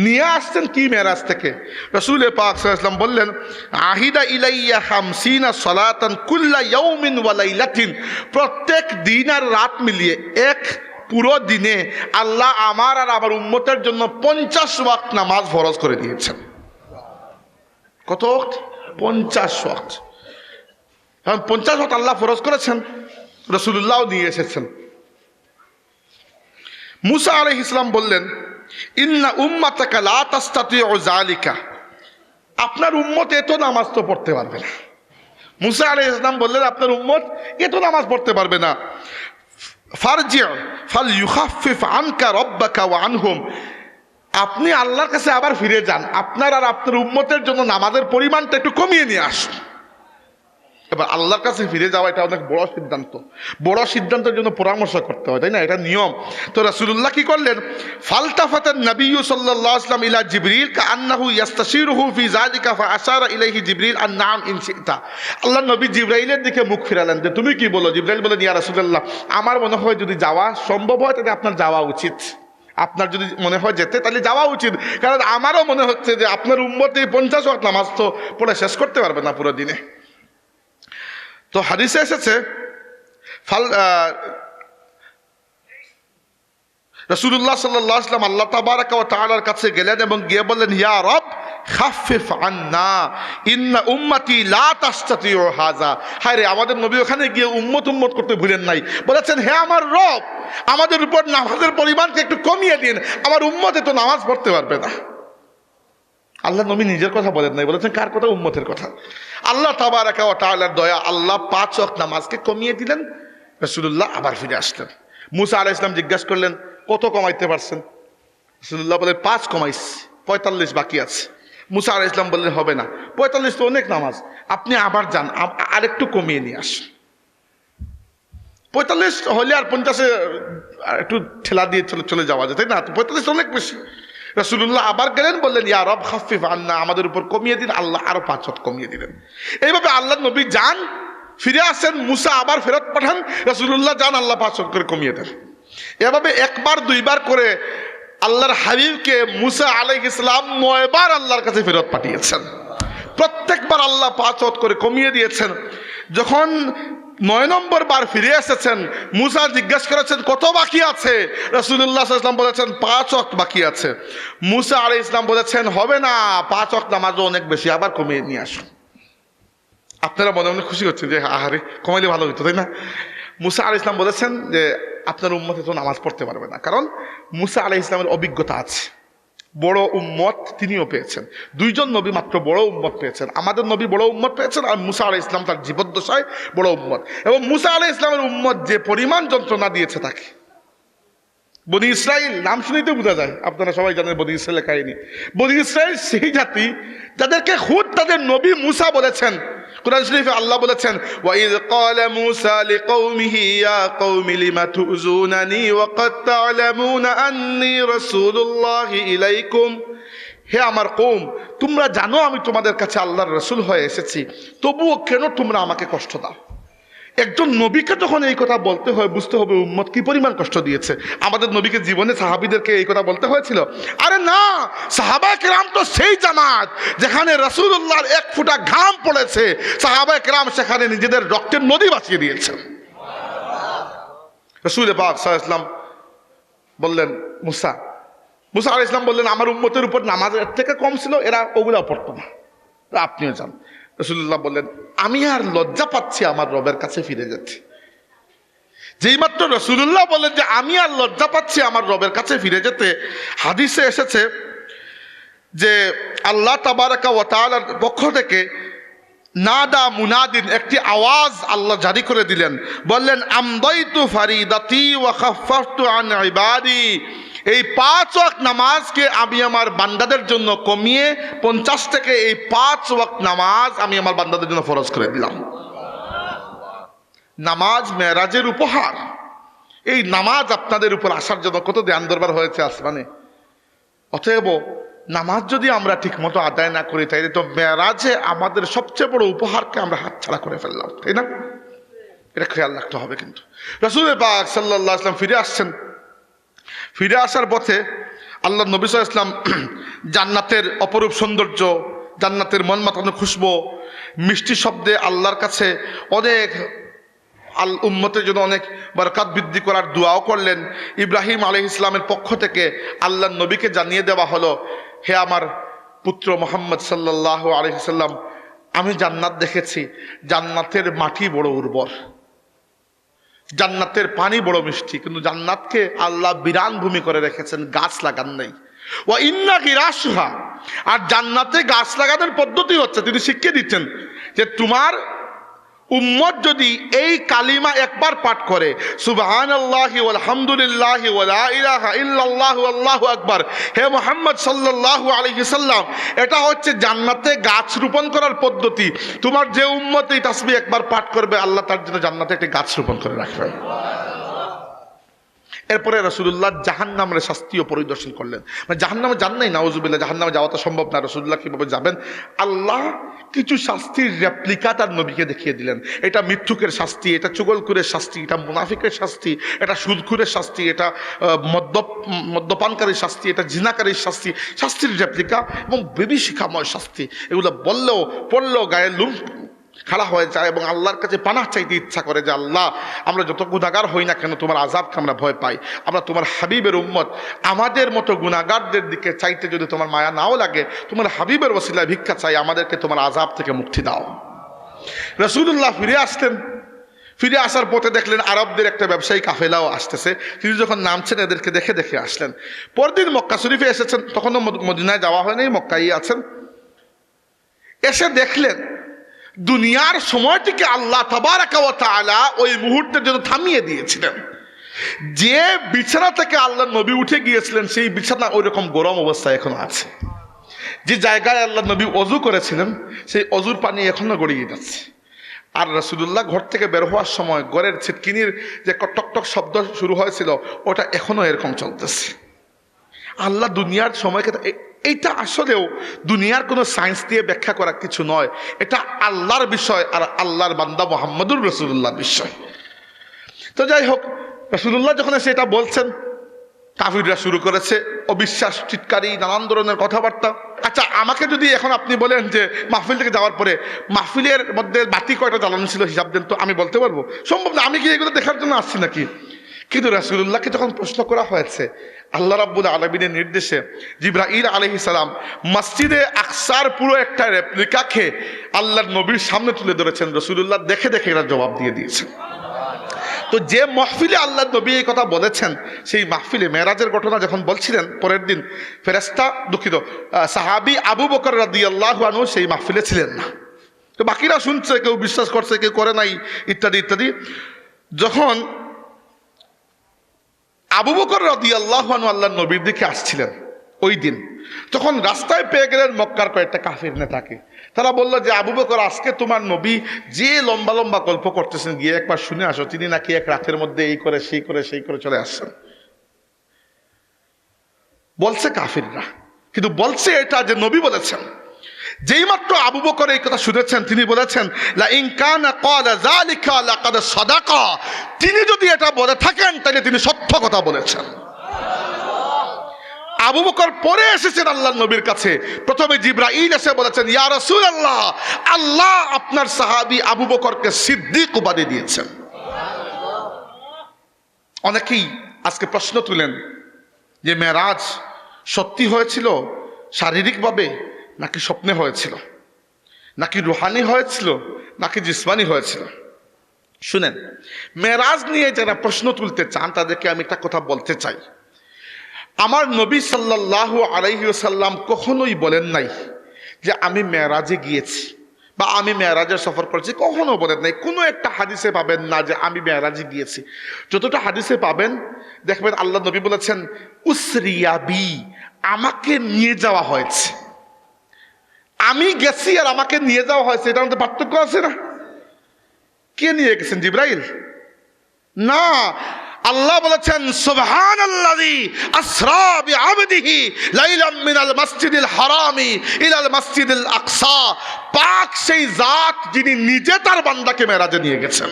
নিয়ে আসছেন কি মেরাজ থেকে? রাসূল পাক সাল্লাল্লাহু আলাইহি ওয়াসাল্লাম বললেন আহিদা ইলাইয়া 50 সালাতান কুল্লা ইয়াউমিন ওয়া লাইলাতিন, প্রত্যেক দিন আর রাত মিলিয়ে এক পুরো দিনে আল্লাহ আমার আর আমার উম্মতের জন্য 50 ওয়াক্ত নামাজ ফরজ করে দিয়েছেন। কত ওয়াক্ত? 50 ওয়াক্ত। 50 ওয়াক্ত আল্লাহ ফরজ করেছেন, রাসূলুল্লাহ নিয়ে এসেছেন। মুসা আলাইহিস সালাম বললেন ইন্না উম্মাতাকা লা তাস্তাতিউ যালিকা, আপনার উম্মত এত নামাজ তো পড়তে পারবে না। মুসা আলাইহিস সালাম বললেন আপনার উম্মত এত নামাজ পড়তে পারবে না। ফারজি ফালইউখাফফিফ আনকা রাব্বাকা ওয়া আনহুম, আপনি আল্লাহর কাছে আবার ফিরে যান, আপনার আর আপনার উম্মতের জন্য নামাজের পরিমাণটা একটু কমিয়ে নিয়ে আসুন। এবার আল্লাহর কাছে ফিরে যাওয়া এটা অনেক বড় সিদ্ধান্ত, বড় সিদ্ধান্তের জন্য পরামর্শ করতে হয়, তাই না? এটা নিয়ম। তো রাসূলুল্লাহ কি করলেন? ফালতাফাতান নবিয়্যু সাল্লাল্লাহু আলাইহি ওয়াসাল্লাম ইলা জিবরিল কাআন্নাহু ইস্তাশিরুহু ফি যালিকা ফাআশারা ইলাইহি জিবরিল আন নাম ইন শিতা। আল্লাহ নবী জিবরাইলের দিকে মুখ ফিরালেন যে তুমি কি বলো? জিবরাইল বলেন ইয়া রাসূলুল্লাহ, আমার মনে হয় যদি যাওয়া সম্ভব হয় তাহলে আপনার যাওয়া উচিত, আপনার যদি মনে হয় যেতে তাহলে যাওয়া উচিত, কারণ আমারও মনে হচ্ছে যে আপনার উম্মত এই 50 ওয়াক্ত নামাজ তো পড়ে শেষ করতে পারবে না পুরো দিনে। তো হাদিসে এসেছে রাসূলুল্লাহ সাল্লাল্লাহু আলাইহি ওয়াসাল্লাম আল্লাহ তাবারক ওয়া তাআলার কাছে গেলেন এবং গিয়ে বললেন ইয়া রব খাফফিফ আন্না ইন্না উম্মতি লা তাস্তাতিউ হাযা। হায় রে, আমাদের নবী ওখানে গিয়ে উম্মত করতে ভুলেন নাই, বলেছেন হে আমার রব, আমাদের উপর নামাজের পরিমাণকে একটু কমিয়ে দিন, আমার উম্মত তো নামাজ পড়তে পারবে না। আল্লাহ নবী নিজের কথা বলেন নাই, বলেছেন কার কথা? উম্মতের কথা। আল্লাহ তাবারক ওয়া তাআলার দয়া, আল্লাহ 5 ওয়াক্ত নামাজকে কমিয়ে দিলেন। রাসূলুল্লাহ আবার ফিরে আসলেন। মুসা আলাইহিস সালাম জিজ্ঞাসা করলেন কত কমাইতে পারছেন? রাসূলুল্লাহ বলেন 5 কমাইছি, 45 বাকি আছে। মুসা আলাইহিস সালাম বললেন হবে না, 45 তো অনেক নামাজ, আপনি আবার যান, আরেকটু কমিয়ে নিয়ে আসুন। 45 হলে আর 50-এ একটু ঠেলা দিয়ে চলে যাওয়া যায়, তাই না? 45 অনেক বেশি। রাসূলুল্লাহ আবার গেলেন, বললেন ইয়া রব খাফফিফ আন্না, আমাদের উপর কমিয়ে দিন। আল্লাহ আরো 5 ওয়াক্ত কমিয়ে দিলেন। এইভাবে আল্লাহ নবী যান, ফিরে আসেন, মুসা আবার ফেরত পাঠান, রাসূলুল্লাহ যান, আল্লাহ 5 ওয়াক্ত করে কমিয়ে দেন। এভাবে একবার দুইবার করে আল্লাহর হাবিবকে মুসা আলাইহিস সালাম 9 বার আল্লাহর কাছে ফেরত পাঠিয়েছেন। প্রত্যেকবার আল্লাহ 5 ওয়াক্ত করে কমিয়ে দিয়েছেন। যখন 9 নম্বর বার ফিরে এসেছেন, মুসা জিজ্ঞাসা করেছেন কত বাকি আছে? রাসূলুল্লাহ সাল্লাল্লাহু আলাইহি ওয়াসাল্লাম বলেছেন 5 ওয়াক্ত বাকি আছে। মুসা আলাইহিস সালাম বলেছেন হবে না, 5 ওয়াক্ত নামাজও অনেক বেশি, আবার কমিয়ে নিয়ে আসুন। আপনারা মনে মনে খুশি হচ্ছেন যে আহারে কমাইলে ভালো হইতো, তাই না? মুসা আলাইহিস সালাম বলেছেন যে আপনার উম্মতে তো নামাজ পড়তে পারবে না, কারণ মুসা আলাইহিস সালামের অভিজ্ঞতা আছে, বড় উম্মত তিনিও পেয়েছেন। দুইজন নবী মাত্র বড় উম্মত পেয়েছেন, আমাদের নবী বড় উম্মত পেয়েছেন, আর মুসা আলাইহিস সালাম তার জীবদ্দশায় বড় উম্মত। এবং মুসা আলাইহিস সালামের উম্মত যে পরিমাণ যন্ত্রণা দিয়েছে তাকে, বনি ইসরাইল নাম শুনেই তো বোঝা যায়, আপনারা সবাই জানেন বনি ইসরাইলের কাহিনী। বনি ইসরাইল সেই জাতি যাদেরকে খুদ তাদের নবী মুসা বলেছেন। কুরআন শরীফে আল্লাহ বলেছেন, ওয়াইয ক্বালা মূসা লিকওমিহি ইয়া কওমি লিমা তুযুনানি ওয়া ক্বাদ তা'লামুনা আন্নী রাসূলুল্লাহি ইলাইকুম। হে আমার কওম, তোমরা জানো আমি তোমাদের কাছে আল্লাহর রাসূল হয়ে এসেছি, তবুও কেন তোমরা আমাকে কষ্ট দাও? একজন নবীকে যখন এই কথা বলতে হয়, বুঝতে হবে উম্মত কি পরিমাণ কষ্ট দিয়েছে। আমাদের নবীকে জীবনে সাহাবীদেরকে এই কথা বলতে হয়েছিল? আরে না, সাহাবায়ে কেরাম তো সেই জামাত যেখানে রাসূলুল্লাহর এক ফোঁটা ঘাম পড়েছে, সাহাবায়ে কেরাম সেখানে নিজেদের রক্তের নদী বাঁচিয়ে দিয়েছেন। রাসূল পাক সাল্লাল্লাহু আলাইহি ওয়াসাল্লাম বললেন মুসা আলাইহিস সালাম বললেন আমার উম্মতের উপর নামাজ এর থেকে কম ছিল, এরা ওগুলা পড়তো না, আপনিও জান। রাসূলুল্লাহ বললেন আমি আর লজ্জা পাচ্ছি আমার রবের কাছে ফিরে যেতে। যেই মাত্র রাসূলুল্লাহ বললেন যে আমি আর লজ্জা পাচ্ছি আমার রবের কাছে ফিরে যেতে, হাদিসে এসেছে যে আল্লাহ তাবারাকা ওয়া তাআলার পক্ষ থেকে নাদা মুনাদিন, একটি আওয়াজ আল্লাহ জারি করে দিলেন, বললেন আমদাইতু ফারিদাতি ওয়া খাফফতু আন ইবাদি। এই 5 ওয়াক্ত নামাজকে আমি আমার বান্দাদের জন্য কমিয়ে 50 থেকে এই 5 ওয়াক্ত নামাজ আমি আমার বান্দাদের জন্য ফরজ করে দিলাম। নামাজ মেরাজের উপহার। এই নামাজ আপনাদের উপর আসার জন্য কত ধ্যান দরবার হয়েছে আসমানে। অতএব নামাজ যদি আমরা ঠিক মতো আদায় না করি, তাইলে তো মেরাজে আমাদের সবচেয়ে বড় উপহারকে আমরা হাতছাড়া করে ফেললাম, তাই না? এটা খেয়াল রাখতে হবে। কিন্তু রাসূল পাক সাল্লাল্লাহু আলাইহি ওয়াসাল্লাম ফিরে আসছেন। ফিরে আসার পথে আল্লাহ নবী সাল্লাল্লাহু আলাইহি ওয়াসাল্লাম জান্নাতের অপরূপ সৌন্দর্য, জান্নাতের মন মাতানো খুশবু, মিষ্টি শব্দে আল্লাহর কাছে অনেক উম্মতের জন্য অনেক বরকত বৃদ্ধি করার দোয়াও করলেন। ইব্রাহিম আলাইহিস সালামের পক্ষ থেকে আল্লাহর নবীকে জানিয়ে দেওয়া হলো, হে আমার পুত্র মুহাম্মদ সাল্লাল্লাহু আলাইহি সাল্লাম, আমি জান্নাত দেখেছি, জান্নাতের মাটি বড় উর্বর, জান্নাতের পানি বড় মিষ্টি, কিন্তু জান্নাতকে আল্লাহ বিরান ভূমি করে রেখেছেন, গাছ লাগান নেই। ওয়া ইন্না গিরাসুহা, আর জান্নাতে গাছ লাগানোর পদ্ধতি হচ্ছে তিনি শিখিয়ে দিচ্ছেন যে তোমার উম্মত যদি এই কালিমা একবার পাঠ করে, সুবহানাল্লাহি ওয়াল হামদুলিল্লাহি ওয়া লা ইলাহা ইল্লাল্লাহু আল্লাহু আকবার, হে মুহাম্মদ সাল্লাল্লাহু আলাইহি সাল্লাম, এটা হচ্ছে জান্নাতে গাছ রোপণ করার পদ্ধতি। তোমার যে উম্মত এই তাসবিহ একবার পাঠ করবে, আল্লাহ তার জন্য জান্নাতে একটি গাছ রোপণ করে রাখবেন। এরপরে রাসূলুল্লাহ জাহান্নামের শাস্তিও পরিদর্শন করলেন। মানে জাহান্নামে যান নাই, নাউজুবিল্লাহ, জাহান্নামে যাওয়া তো সম্ভব না। রাসূলুল্লাহ কিভাবে যাবেন? আল্লাহ কিছু শাস্তির রেপ্লিকা তার নবীকে দেখিয়ে দিলেন। এটা মিথ্যুকের শাস্তি, এটা চুগলখুরের শাস্তি, এটা মুনাফিকের শাস্তি, এটা সুদখুরের শাস্তি, এটা মদ্যপানকারীর শাস্তি, এটা জিনাকারীর শাস্তি, শাস্তির রেপ্লিকা এবং বিভীষিকাময় শাস্তি। এগুলো পড়লেও গায়ে লুম খাড়া হয়ে যায় এবং আল্লাহর কাছে পানাহ চাইতে ইচ্ছা করে যে আল্লাহ, আমরা যত গুনাহগার হই না কেন তোমার আযাবকে আমরা ভয় পাই, আমরা তোমার হাবিবের উম্মত, আমাদের মতো গুনাহগারদের দিকে চাইতে যদি তোমার মায়া নাও লাগে, তোমার হাবিবের ওসিলায় ভিক্ষা চাই, আমাদেরকে তোমার আযাব থেকে মুক্তি দাও। রাসূলুল্লাহ ফিরে আসলেন। ফিরে আসার পথে দেখলেন আরবদের একটা ব্যবসায়ী কাফেলাও আসতেছে। তিনি যখন নামছেন এদেরকে দেখে আসলেন। পরদিন মক্কা শরীফে এসেছেন, তখনও মদিনায় যাওয়া হয়নি, মক্কায় আছেন। এসে দেখলেন দুনিয়ার সময়টিকে আল্লাহ তাবারাকা ওয়া তাআলা ওই মুহূর্তের জন্য থামিয়ে দিয়েছিলেন। যে বিছানা থেকে আল্লাহ নবী উঠে গিয়েছিলেন, সেই বিছানা ওই রকম গরম অবস্থায় এখনো আছে। যে জায়গায় আল্লাহ নবী অজু করেছিলেন, সেই অজুর পানি এখনো গড়িয়ে যাচ্ছে। আর রাসূলুল্লাহ ঘর থেকে বের হওয়ার সময় ঘরের ছিটকিনির যে টকটক শব্দ শুরু হয়েছিল, ওটা এখনো এরকম চলতেছে। আল্লাহ দুনিয়ার সময়কে, এইটা আসলেও দুনিয়ার কোনো সায়েন্স দিয়ে ব্যাখ্যা করা কিছু নয়, এটা আল্লাহর বিষয় আর আল্লাহর বান্দা মুহাম্মদুর রাসূলুল্লাহর বিষয়। তো যাই হোক, রাসূলুল্লাহ যখন সেটা বলছেন, কাফিররা শুরু করেছে অবিশ্বাস, চিৎকারি, নানান ধরনের কথাবার্তা। আচ্ছা, আমাকে যদি এখন আপনি বলেন যে মাহফিল থেকে যাওয়ার পরে মাহফিলের মধ্যে বাতি কয়টা জ্বালানো ছিল হিসাব দেন, তো আমি বলতে পারবো? সম্ভব না। আমি কি এগুলো দেখার জন্য আসছি নাকি? কিন্তু রাসূলুল্লাহকে যখন প্রশ্ন করা হয়েছে আল্লাহ রাব্বুল আলামিনের নির্দেশে, জিবরাইল আলাইহিস সালাম মসজিদে আকসার পুরো একটা রেপ্লিকাকে আল্লাহর নবীর সামনে তুলে ধরেছেন। রাসূলুল্লাহ দেখে দেখে এরা জবাব দিয়ে দিয়েছেন। তো যে মাহফিলে আল্লাহ নবী এই কথা বলেছেন, সেই মাহফিলে মেরাজের ঘটনা যখন বলছিলেন, পরের দিন ফেরেশতা সাহাবী আবু বকর রাদিয়াল্লাহু আনহু সেই মাহফিলে ছিলেন না। তো বাকিরা শুনছে, কেউ বিশ্বাস করছে, কেউ করে নাই, ইত্যাদি ইত্যাদি। যখন আবু বকর রাদিয়াল্লাহু আনহু আল্লাহর নবীর দিকে আসছিলেন ওই দিন, তখন রাস্তায় পেয়ে গেলেন মক্কার কয়েকটা কাফির নেতাকে। তারা বললো যে আবু বকর, আজকে তোমার নবী যে লম্বা লম্বা গল্প করতেছেন, গিয়ে একবার শুনে আসো, তিনি নাকি এক রাতের মধ্যে এই করে সেই করে সেই করে চলে আসছেন। বলছে কাফিররা, কিন্তু বলছে এটা যে নবী বলেছেন। যেই মাত্র আবু বকর এই কথা শুনেছেন, তিনি বলেছেন লা ইন কানা ক্বালা যালিকা লাকাদ সাদাকা, তিনি যদি এটা বলে থাকেন তাহলে তিনি সত্য কথা বলেছেন। আবু বকর পরে এসেছেন আল্লাহর নবীর কাছে। প্রথমে জিবরাইল এসে বলেছেন, ইয়া রাসূলুল্লাহ, আল্লাহ আপনার সাহাবী আবু বকরকে সিদ্দিক উপাধি দিয়েছেন। অনেকেই আজকে প্রশ্ন তুলেন যে মেরাজ সত্যি হয়েছিল শারীরিকভাবে, নাকি স্বপ্নে হয়েছিল, নাকি রুহানি হয়েছিল, নাকি জিসমানি হয়েছিল। শুনেন, মেরাজ নিয়ে যারা প্রশ্ন তুলতে চান তাদেরকে আমি একটা কথা বলতে চাই। আমার নবী সাল্লাল্লাহু আলাইহি ওয়াসাল্লাম কখনোই বলেন নাই যে আমি মেরাজে গিয়েছি বা আমি মেরাজের সফর করেছি, কখনো বলেন নাই। কোনো একটা হাদিসে পাবেন না যে আমি মেরাজে গিয়েছি। যতটা হাদিসে পাবেন দেখবেন আল্লাহ নবী বলেছেন উসরিয়া বি, আমাকে নিয়ে যাওয়া হয়েছে। আমি গেছি আর আমাকে নিয়ে যাওয়া হয়েছে, এটার মধ্যে পার্থক্য আছে না? কে নিয়ে গেছেন? জিবরাইল না। আল্লাহ বলেছেন সুবহানাল্লাযী আসরা বিআবদিহি লাইলাম মিনাল মাসজিদিল হারামি ইলাল মাসজিদিল আকসা, পাক সেই জাত যিনি নিজে তার বান্দাকে মেরাজে নিয়ে গেছেন।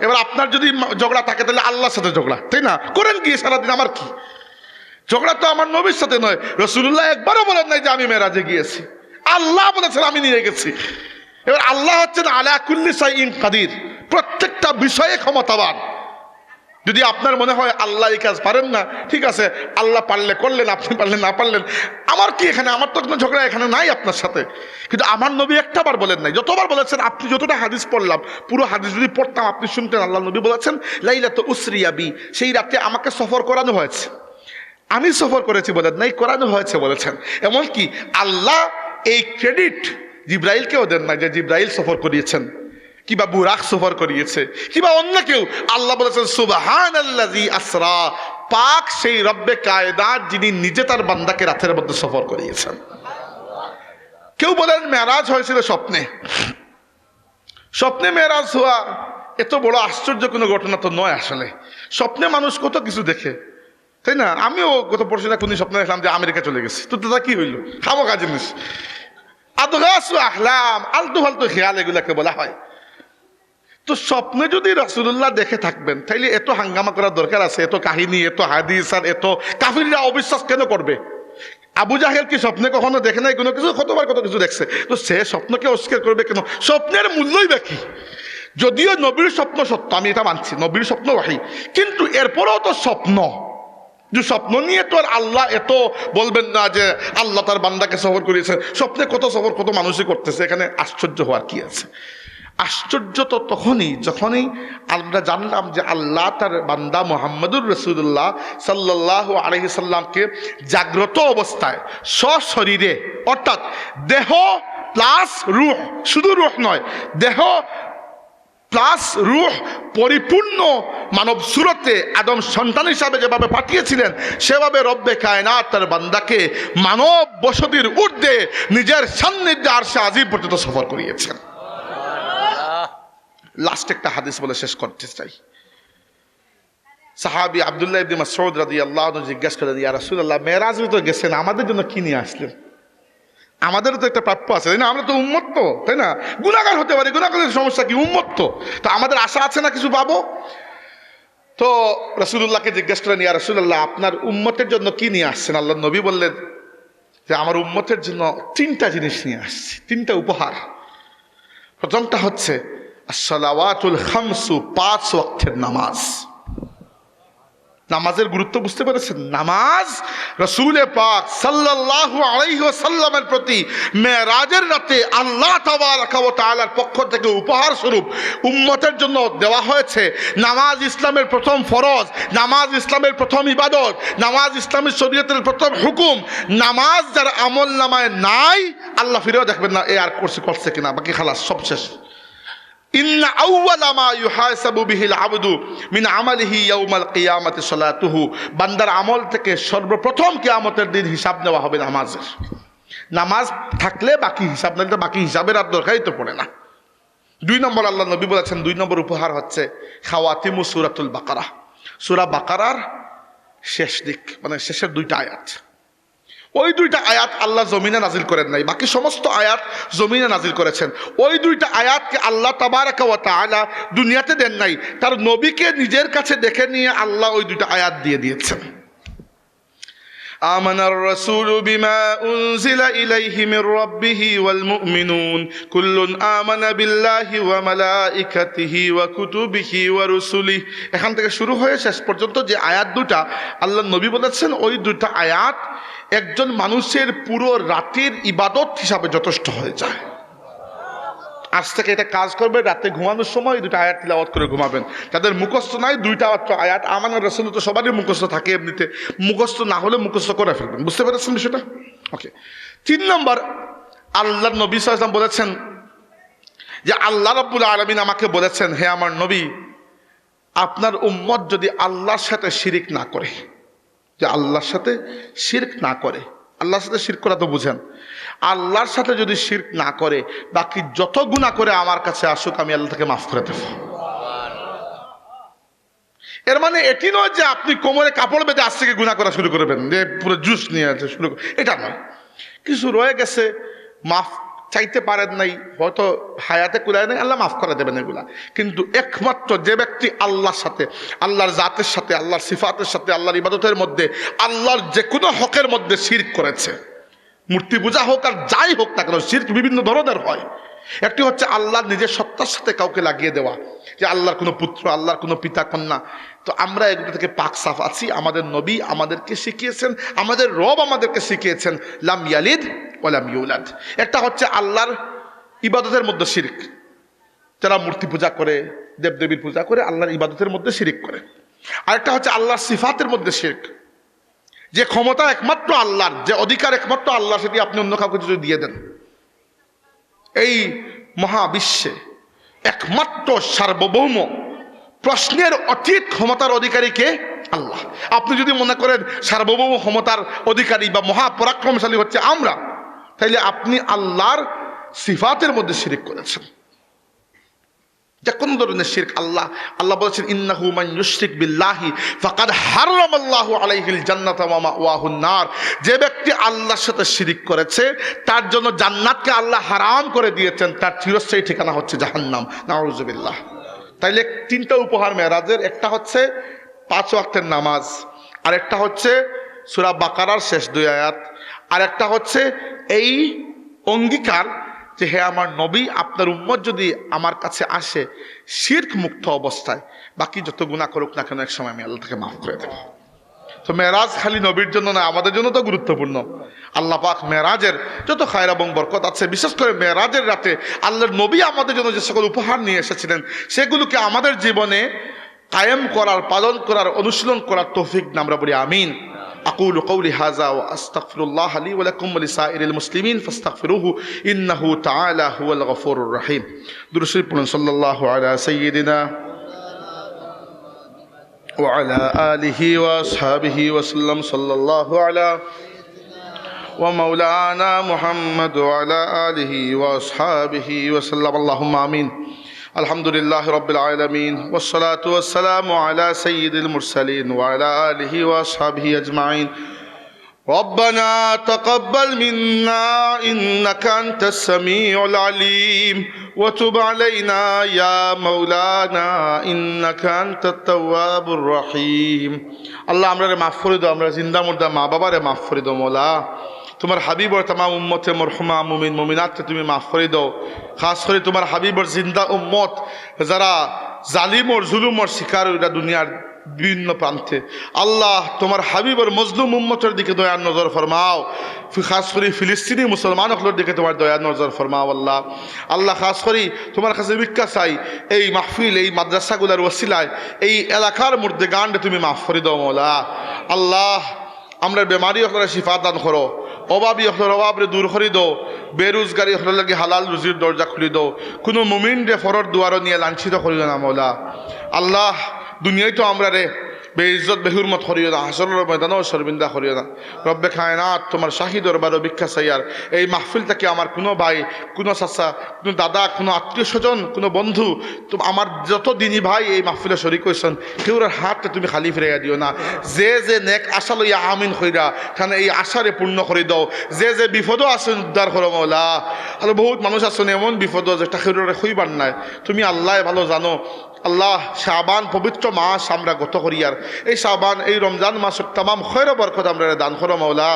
এবার আপনার যদি ঝগড়া থাকে তাহলে আল্লাহর সাথে ঝগড়া, তাই না? করেন কি সারাদিন, আমার কি ঝগড়া? তো আমার নবীর সাথে নয়। রাসূলুল্লাহ একবারও বলেন নাই যে আমি মেরাজে গিয়েছি, আল্লাহ বলেছেন আমি নিয়ে গেছি। এবার আল্লাহ হচ্ছেন আলা কুল্লি শাইইন কাদির, প্রত্যেকটা বিষয়ে ক্ষমতাবান। যদি আপনার মনে হয় আল্লাহ এই কাজ পারেন না, ঠিক আছে, আল্লাহ পারলে করলেন, আপনি পারলে না পারলেন, আমার কি এখানে? আমার তো কোনো ঝগড়া এখানে নাই আপনার সাথে। কিন্তু আমার নবী একটাবার বলেন নাই, যতবার বলেছেন। আপনি যতটা হাদিস পড়লাম, পুরো হাদিস যদি পড়তাম আপনি শুনতেন আল্লাহ নবী বলেছেন লাইলাতু উসরিয়া বি, সেই রাতে আমাকে সফর করানো হয়েছে। আমি সফর করেছি বলেন নাই, করানো হয়েছে বলেছেন। এমনকি আল্লাহ এই ক্রেডিট জিবরাইলকেও দেন না যে জিবরাইল সফর করিয়েছেন, কিবা বুরাক সফর করিয়েছে, কিবা অন্য কেউ। আল্লাহ বলেছেন সুবহানাল্লাযী আসরা, পাক সেই রব্বে কায়নাত যিনি নিজে তার বান্দাকে রাতের মধ্যে সফর করিয়েছেন। কেউ বলেন মেরাজ হয়েছিল স্বপ্নে। স্বপ্নে মেরাজ হওয়া এত বড় আশ্চর্য কোনো ঘটনা তো নয় আসলে। স্বপ্নে মানুষ কত কিছু দেখে, তাই না? আমিও গত পরশু কোন স্বপ্নে দেখলাম যে আমেরিকা চলে গেছি, তো দাদা কি হইল? খামোখা জিনিস, আদগাসু আহলাম, আলতু ফালতু খেয়াল এগুলাকে বলা হয়। তো স্বপ্নে যদি রাসূলুল্লাহ দেখে থাকবেন তাইলে এত হাঙ্গামা করার দরকার আছে? এত কাহিনী, এত হাদিস, আর এত কাফিররা অবিশ্বাস কেন করবে? আবু জাহেল কি স্বপ্নে কখনো দেখে নাই কোনো কিছু? কতবার কত কিছু দেখছে, তো সে স্বপ্নকে অস্বীকার করবে কেন? স্বপ্নের মূল্যই বাকি। যদিও নবীর স্বপ্ন সত্য, আমি এটা মানছি, নবীর স্বপ্ন ওয়াহী, কিন্তু এরপরেও তো স্বপ্ন। যে স্বপ্ন নিয়ে তো আর আল্লাহ এত বলবেন না যে আল্লাহ তার বান্দাকে সফর করিয়েছে। স্বপ্নে কত সফর কত মানুষই করতেছে, এখানে আশ্চর্য হওয়ার কি আছে? আশ্চর্য তো তখনই যখনই আমরা জানলাম যে আল্লাহ তার বান্দা মুহাম্মদুর রাসূলুল্লাহ সাল্লাল্লাহু আলাইহি সাল্লামকে জাগ্রত অবস্থায় সশরীরে, অর্থাৎ দেহ প্লাস রূহ, শুধু রূহ নয়, দেহ প্লাস রূহ, পরিপূর্ণ মানব সুরতে আদম সন্তান হিসাবে যেভাবে পাঠিয়েছিলেন, সেভাবে রব্বে কায়নাত তার বান্দাকে মানব বসতির ঊর্ধ্বে নিজের সান্নিধ্যে আরশে আজিম পর্যন্ত সফর করিয়েছেন। লাস্ট একটা হাদিস বলে শেষ করতে চাই। সাহাবী আব্দুল্লাহ ইবনে মাসউদ রাদিয়াল্লাহু আনহু জিজ্ঞাসা করেন, ইয়া রাসূলুল্লাহ, মেরাজে তো গেছেন, আমাদের জন্য কি নিয়ে আসলেন? আমাদেরও তো একটা প্রাপ্য আছে, তাই না? আমরা তো উম্মত, তো তাই না? গুনাহগার হতে পারি, গুনাহগারের সমস্যা কি? উম্মত তো আমাদের আশা আছে না কিছু পাবো? তো রাসূলুল্লাহকে জিজ্ঞাসা করেন, ইয়া রাসূলুল্লাহ, আপনার উম্মতের জন্য কি নিয়ে আসছেন? আল্লাহ নবী বললেন যে আমার উম্মতের জন্য তিনটা জিনিস নিয়ে আসছি, তিনটা উপহার। প্রথমটা হচ্ছে আসসালাওয়াতুল খামসু, 5 ওয়াক্তের নামাজ। নামাজের গুরুত্ব বুঝতে পেরেছেন? নামাজ রাসূল পাক সাল্লাল্লাহু আলাইহি ওয়াসাল্লামের প্রতি মেরাজের রাতে আল্লাহ তাবারাকা ওয়া তাআলার পক্ষ থেকে উপহার স্বরূপ উম্মতের জন্য দেওয়া হয়েছে। নামাজ ইসলামের প্রথম ফরজ, নামাজ ইসলামের প্রথম ইবাদত, নামাজ ইসলামের শরীয়তের প্রথম হুকুম। নামাজ যার আমল নামায় নাই, আল্লাহ ফিরেও দেখবেন না এ আর করছে কিনা, বাকি খালাস, সব শেষ। ইন্না আউওয়ালা মা ইউহাসাবু বিহিল আবদু মিন আমালিহি ইয়াউমাল কিয়ামাতি সালাতুহু, বান্দার আমল থেকে সর্বপ্রথম কিয়ামতের দিন হিসাব নেওয়া হবে নামাজের। নামাজ থাকলে বাকি হিসাব, না বাকি হিসাবের আর দরকারই তো পড়ে না। 2 নম্বর আল্লাহ নবী বলেছেন, 2 নম্বর উপহার হচ্ছে খাওয়াতিমু সূরাতুল বাকারা। সূরা বাকারার শেষ দিক, মানে শেষের 2টা আয়াত। ওই 2টা আয়াত আল্লাহ জমিনে নাজিল করেন নাই, বাকি সমস্ত আয়াত জমিনে নাজিল করেছেন। ওই 2টা আয়াতকে আল্লাহ তাবারাকা ওয়া তাআলা দুনিয়াতে দেন নাই, তার নবীকে নিজের কাছে দেখে নিয়ে আল্লাহ ওই 2টা আয়াত দিয়ে দিয়েছেন। আমানার রাসূলু বিমা উনজিলা ইলাইহি মির রাব্বিহি ওয়াল মুমিনুন কুল্লুন আমানা বিল্লাহি ওয়া মালাইকাতিহি ওয়া কুতুবিহি ওয়া রুসুলিহি। এখান থেকে শুরু হয়ে শেষ পর্যন্ত যে আয়াত 2টা আল্লাহ নবী বলেছেন, ওই 2টা আয়াত একজন মানুষের পুরো রাতের ইবাদত হিসাবে যথেষ্ট হয়ে যায়। আজ থেকে এটা কাজ করবে, রাতে ঘুমানোর সময় 2টা আয়াত তিলাওয়াত করে ঘুমাবেন। যাদের মুখস্থ নাই 2টা আয়াত আমানার রাসূল তো সবারই মুখস্থ থাকে, এমনিতে মুখস্থ না হলে মুখস্থ করে ফেলবেন। বুঝতে পেরেছেন বিষয়টা? ওকে। 3 নম্বর আল্লাহর নবী সাল্লাল্লাহু আলাইহি ওয়াসাল্লাম বলেছেন যে আল্লাহ রাব্বুল আলামিন আমাকে বলেছেন, হে আমার নবী, আপনার উম্মত যদি আল্লাহর সাথে শিরিক না করে, যে আল্লাহর সাথে শিরক না করে, আল্লাহর সাথে শিরক করা তো বুঝেন, আল্লাহর সাথে যদি শিরক না করে বাকি যত গুনাহ করে আমার কাছে আসুক, আমি আল্লাহ তাকে মাফ করে দেব। এর মানে এটি নয় যে আপনি কোমরে কাপড় বেঁধে আজ থেকে গুনাহ করা শুরু করবেন, যে পুরো জুস নিয়ে আছে শুরু, এটা নয়। কিছু রয়ে গেছে, মাফ চাইতে পারেন নাই, হয়তো হায়াতে কুলায় নাই, আল্লাহ মাফ করে দেবেন এগুলা। কিন্তু একমাত্র যে ব্যক্তি আল্লাহর সাথে, আল্লাহর জাতের সাথে, আল্লাহর সিফাতের সাথে, আল্লাহর ইবাদতের মধ্যে, আল্লাহর যে কোনো হকের মধ্যে শিরক করেছে, মূর্তি পূজা হোক আর যাই হোক না কেন, শিরক বিভিন্ন ধরনের হয়। একটি হচ্ছে আল্লাহর নিজের সত্তার সাথে কাউকে লাগিয়ে দেওয়া, যে আল্লাহর কোনো পুত্র, আল্লাহর কোনো পিতা কন্যা। তো আমরা এগুলো থেকে পাক সাফ আছি। আমাদের নবী আমাদেরকে শিখিয়েছেন, আমাদের রব আমাদেরকে শিখিয়েছেন, লাম ইয়ালিদ ওয়া লাম ইউলাদ। একটা হচ্ছে আল্লাহর ইবাদতের মধ্যে শিরক, যারা মূর্তি পূজা করে, দেবদেবীর পূজা করে, আল্লাহর ইবাদতের মধ্যে শিরক করে। আরেকটা হচ্ছে আল্লাহর সিফাতের মধ্যে শিরক, যে ক্ষমতা একমাত্র আল্লাহর, যে অধিকার একমাত্র আল্লাহর, সেটি আপনি অন্য কাউকে যদি দিয়ে দেন। এই মহাবিশ্বে একমাত্র সার্বভৌম, প্রশ্নের অতীত ক্ষমতার অধিকারী কে? আল্লাহ। আপনি যদি মনে করেন সার্বভৌম ক্ষমতার অধিকারী বা মহাপরাক্রমশালী হচ্ছে আমরা, তাইলে আপনি আল্লাহর সিফাতের মধ্যে শিরক করেছেন। যে কোন ধরনের শিরক, আল্লাহ বলেছেন, ইন্নাহু মান ইউশরিক বিল্লাহি ফাকাদ হারামাল্লাহু আলাইহিল জান্নাতা ওয়া মাওয়াহুন নার। যে ব্যক্তি আল্লাহর সাথে শিরক করেছে তার জন্য জান্নাতকে আল্লাহ হারাম করে দিয়েছেন, তার চিরস্থায়ী ঠিকানা হচ্ছে জাহান্নাম। নাউযুবিল্লাহ। তাইলে 3টা উপহার মেরাজের, একটা হচ্ছে 5 ওয়াক্তের নামাজ, আর একটা হচ্ছে সূরা বাকারার শেষ 2 আয়াত, আর একটা হচ্ছে এই অঙ্গীকার যে হে আমার নবী, আপনার উম্মত যদি আমার কাছে আসে শিরক মুক্ত অবস্থায়, বাকি যত গুনাহ করুক না কেন এক সময় আমি আল্লাহ তাকে মাফ করে দেব। তো মেরাজ খালি নবীর জন্য না, আমাদের জন্য তো গুরুত্বপূর্ণ। আল্লাহ পাক মেরাজের যত খায়র এবং বরকত আছে, বিশেষ করে মেরাজের রাতে আল্লাহর নবী আমাদের জন্য যে সকল উপহার নিয়ে এসেছিলেন, সেগুলোকে আমাদের জীবনে কায়েম করার, পালন করার, অনুশীলন করার তৌফিক আমরা বলি আমিন। أقول قولي هذا وأستغفر الله لي ولكم ولسائر المسلمين فاستغفروه إنه تعالى هو الغفور الرحيم. درشي صلى الله على سيدنا وعلى آله وأصحابه وسلم. صلى الله على ومولانا محمد وعلى آله وأصحابه وسلم. اللهم آمين. الحمد لله رب العالمين والصلاة والسلام على سيد المرسلين وعلى آله وأصحابه أجمعين. ربنا تقبل منا إنك أنت السميع العليم وتب علينا يا مولانا إنك أنت التواب الرحيم. الله আমরারে মাফ করে দাও, আমরা জিন্দা মুর্দা মা বাবারে মাফ করে দাও মওলা। তোমার হাবিবর तमाम উম্মতে মরহুমা মুমিন মুমিনাতকে তুমি মাফ করে দাও। খাস করে তোমার হাবিবর জিন্দা উম্মত যারা জালিম ও জুলুমর শিকার, ওরা দুনিয়ার বিভিন্ন প্রান্তে। আল্লাহ তোমার হাবিবর মজলুম উম্মতের দিকে দয়ার নজর ফরমাও, খাস করে ফিলিস্তিনি মুসলমান হকলের দিকে তোমার দয়ার নজর ফরমাও। আল্লাহ আল্লাহ খাস করি তোমার কাছে ভিক্ষা চাই, এই মাহফিল এই মাদ্রাসাগুলার ওসিলায় এই এলাকার মধ্যে গানটা তুমি মাফ করে দাও মৌলা। আল্লাহ আমরা বেমারি হকলের শিফা দান করো, অভাবী হকলের অভাবরে দূর করে দাও, বেরোজগারি হকলের লাগে হালাল রুজির দরজা খুলে দাও, কোনো মুমিন রে ফরর দুয়ারও নিয়ে লাঞ্ছিত করিও না মৌলা। আল্লাহ দুনিয়ায় তো আমরা রে বেইজ্জত বেহুরমত করিও না, হাসরের ময়দানেও শর্মিন্দা করিও না। রব্বে কায়নাত তোমার শাহী দরবারও ভিক্ষা চাইয়ার এই মাহফিলটাকে আমার কোনো ভাই, কোনো চাচা, কোনো দাদা, কোনো আত্মীয় স্বজন, কোনো বন্ধু, আমার যত দিনী ভাই এই মাহফিলে শরীক হয়েছেন কেউর হাতটা তুমি খালি ফিরাইয়া দিও না। যে যে নেক আশা লইয়া আমিন কইরা খানে এই আশারে পূর্ণ করে দাও। যে যে বিপদও আছেন উদ্ধার করো মৌলা। আর বহুত মানুষ আছেন এমন বিপদও যেটা কেউরে হইবার নাই, তুমি আল্লাহ ভালো জানো। আল্লাহ শাবান পবিত্র মাস আমরা গত করিয়ার, এই শাবান এই রমজান মাসের তাম খৈর বরকত আমরা দান করো মৌলা।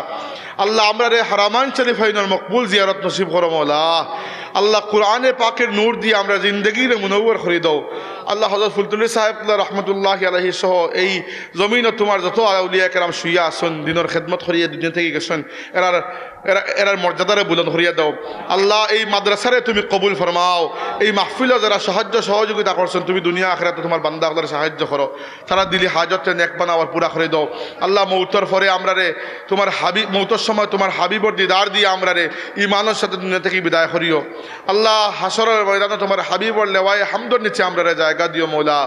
আল্লাহ আমরা রে হারামান শরীফ হইনার মকবুল জিয়ারত নসিব করো মৌলা। আল্লাহ কোরআনে পাকের নূর দিয়ে আমরা জিন্দগিরে মুনব্বর করে দাও। আল্লাহ হযরত ফুলতুল্লাহ সাহেব রহমতুল্লাহ আলাইহি সহ এই জমিন তোমার যত আউলিয়া কেরাম শুইয়া আসুন, দিনের খেদমত করিয়া দুনিয়া থেকে গেছেন, এরার মর্যাদারে বুলন্দ করিয়া দাও। আল্লাহ এই মাদ্রাসারে তুমি কবুল ফরমাও। এই মাহফিলে যারা সাহায্য সহযোগিতা করছেন তুমি দুনিয়া আখিরাতে তোমার বান্দা আপনারা সাহায্য করো, তারা দিলি হাজতে নেক বানাওয়ার পুরা করে দাও। আল্লাহ মৌতর পরে আমরা রে তোমার হাবিব, মৌতর সময় তোমার হাবিবর দিদার দিয়ে আমরা রে ইমানের সাথে দুনিয়া থেকে বিদায় করিও। আল্লাহ হাসরের ময়দানে তোমার হাবিবর লেওয়ায় হামদর নিচে আমরা রে জায়গা দিও মৌলা।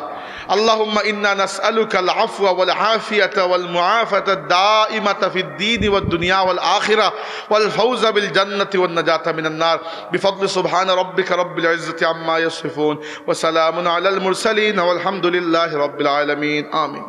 আল্লাহুম্মা ইন্না নাসআলুকাল আফওয়া ওয়াল আফিয়াতা ওয়াল মুআফাতা দাইমাতা ফিদ দীন ওয়াদ দুনিয়া ওয়াল আখিরা ওয়াল ফাওজা বিল জান্নাতি ওয়ান নাজাতা মিনান নার বিফadli সুবহান রাব্বিকা রাব্বিল ইজ্জাতি আম্মা ইয়াসিফুন ওয়া সালামুন আলাল মুরসালিন ওয়াল হামদুলিল্লাহি রাব্বিল আলামিন। আমিন।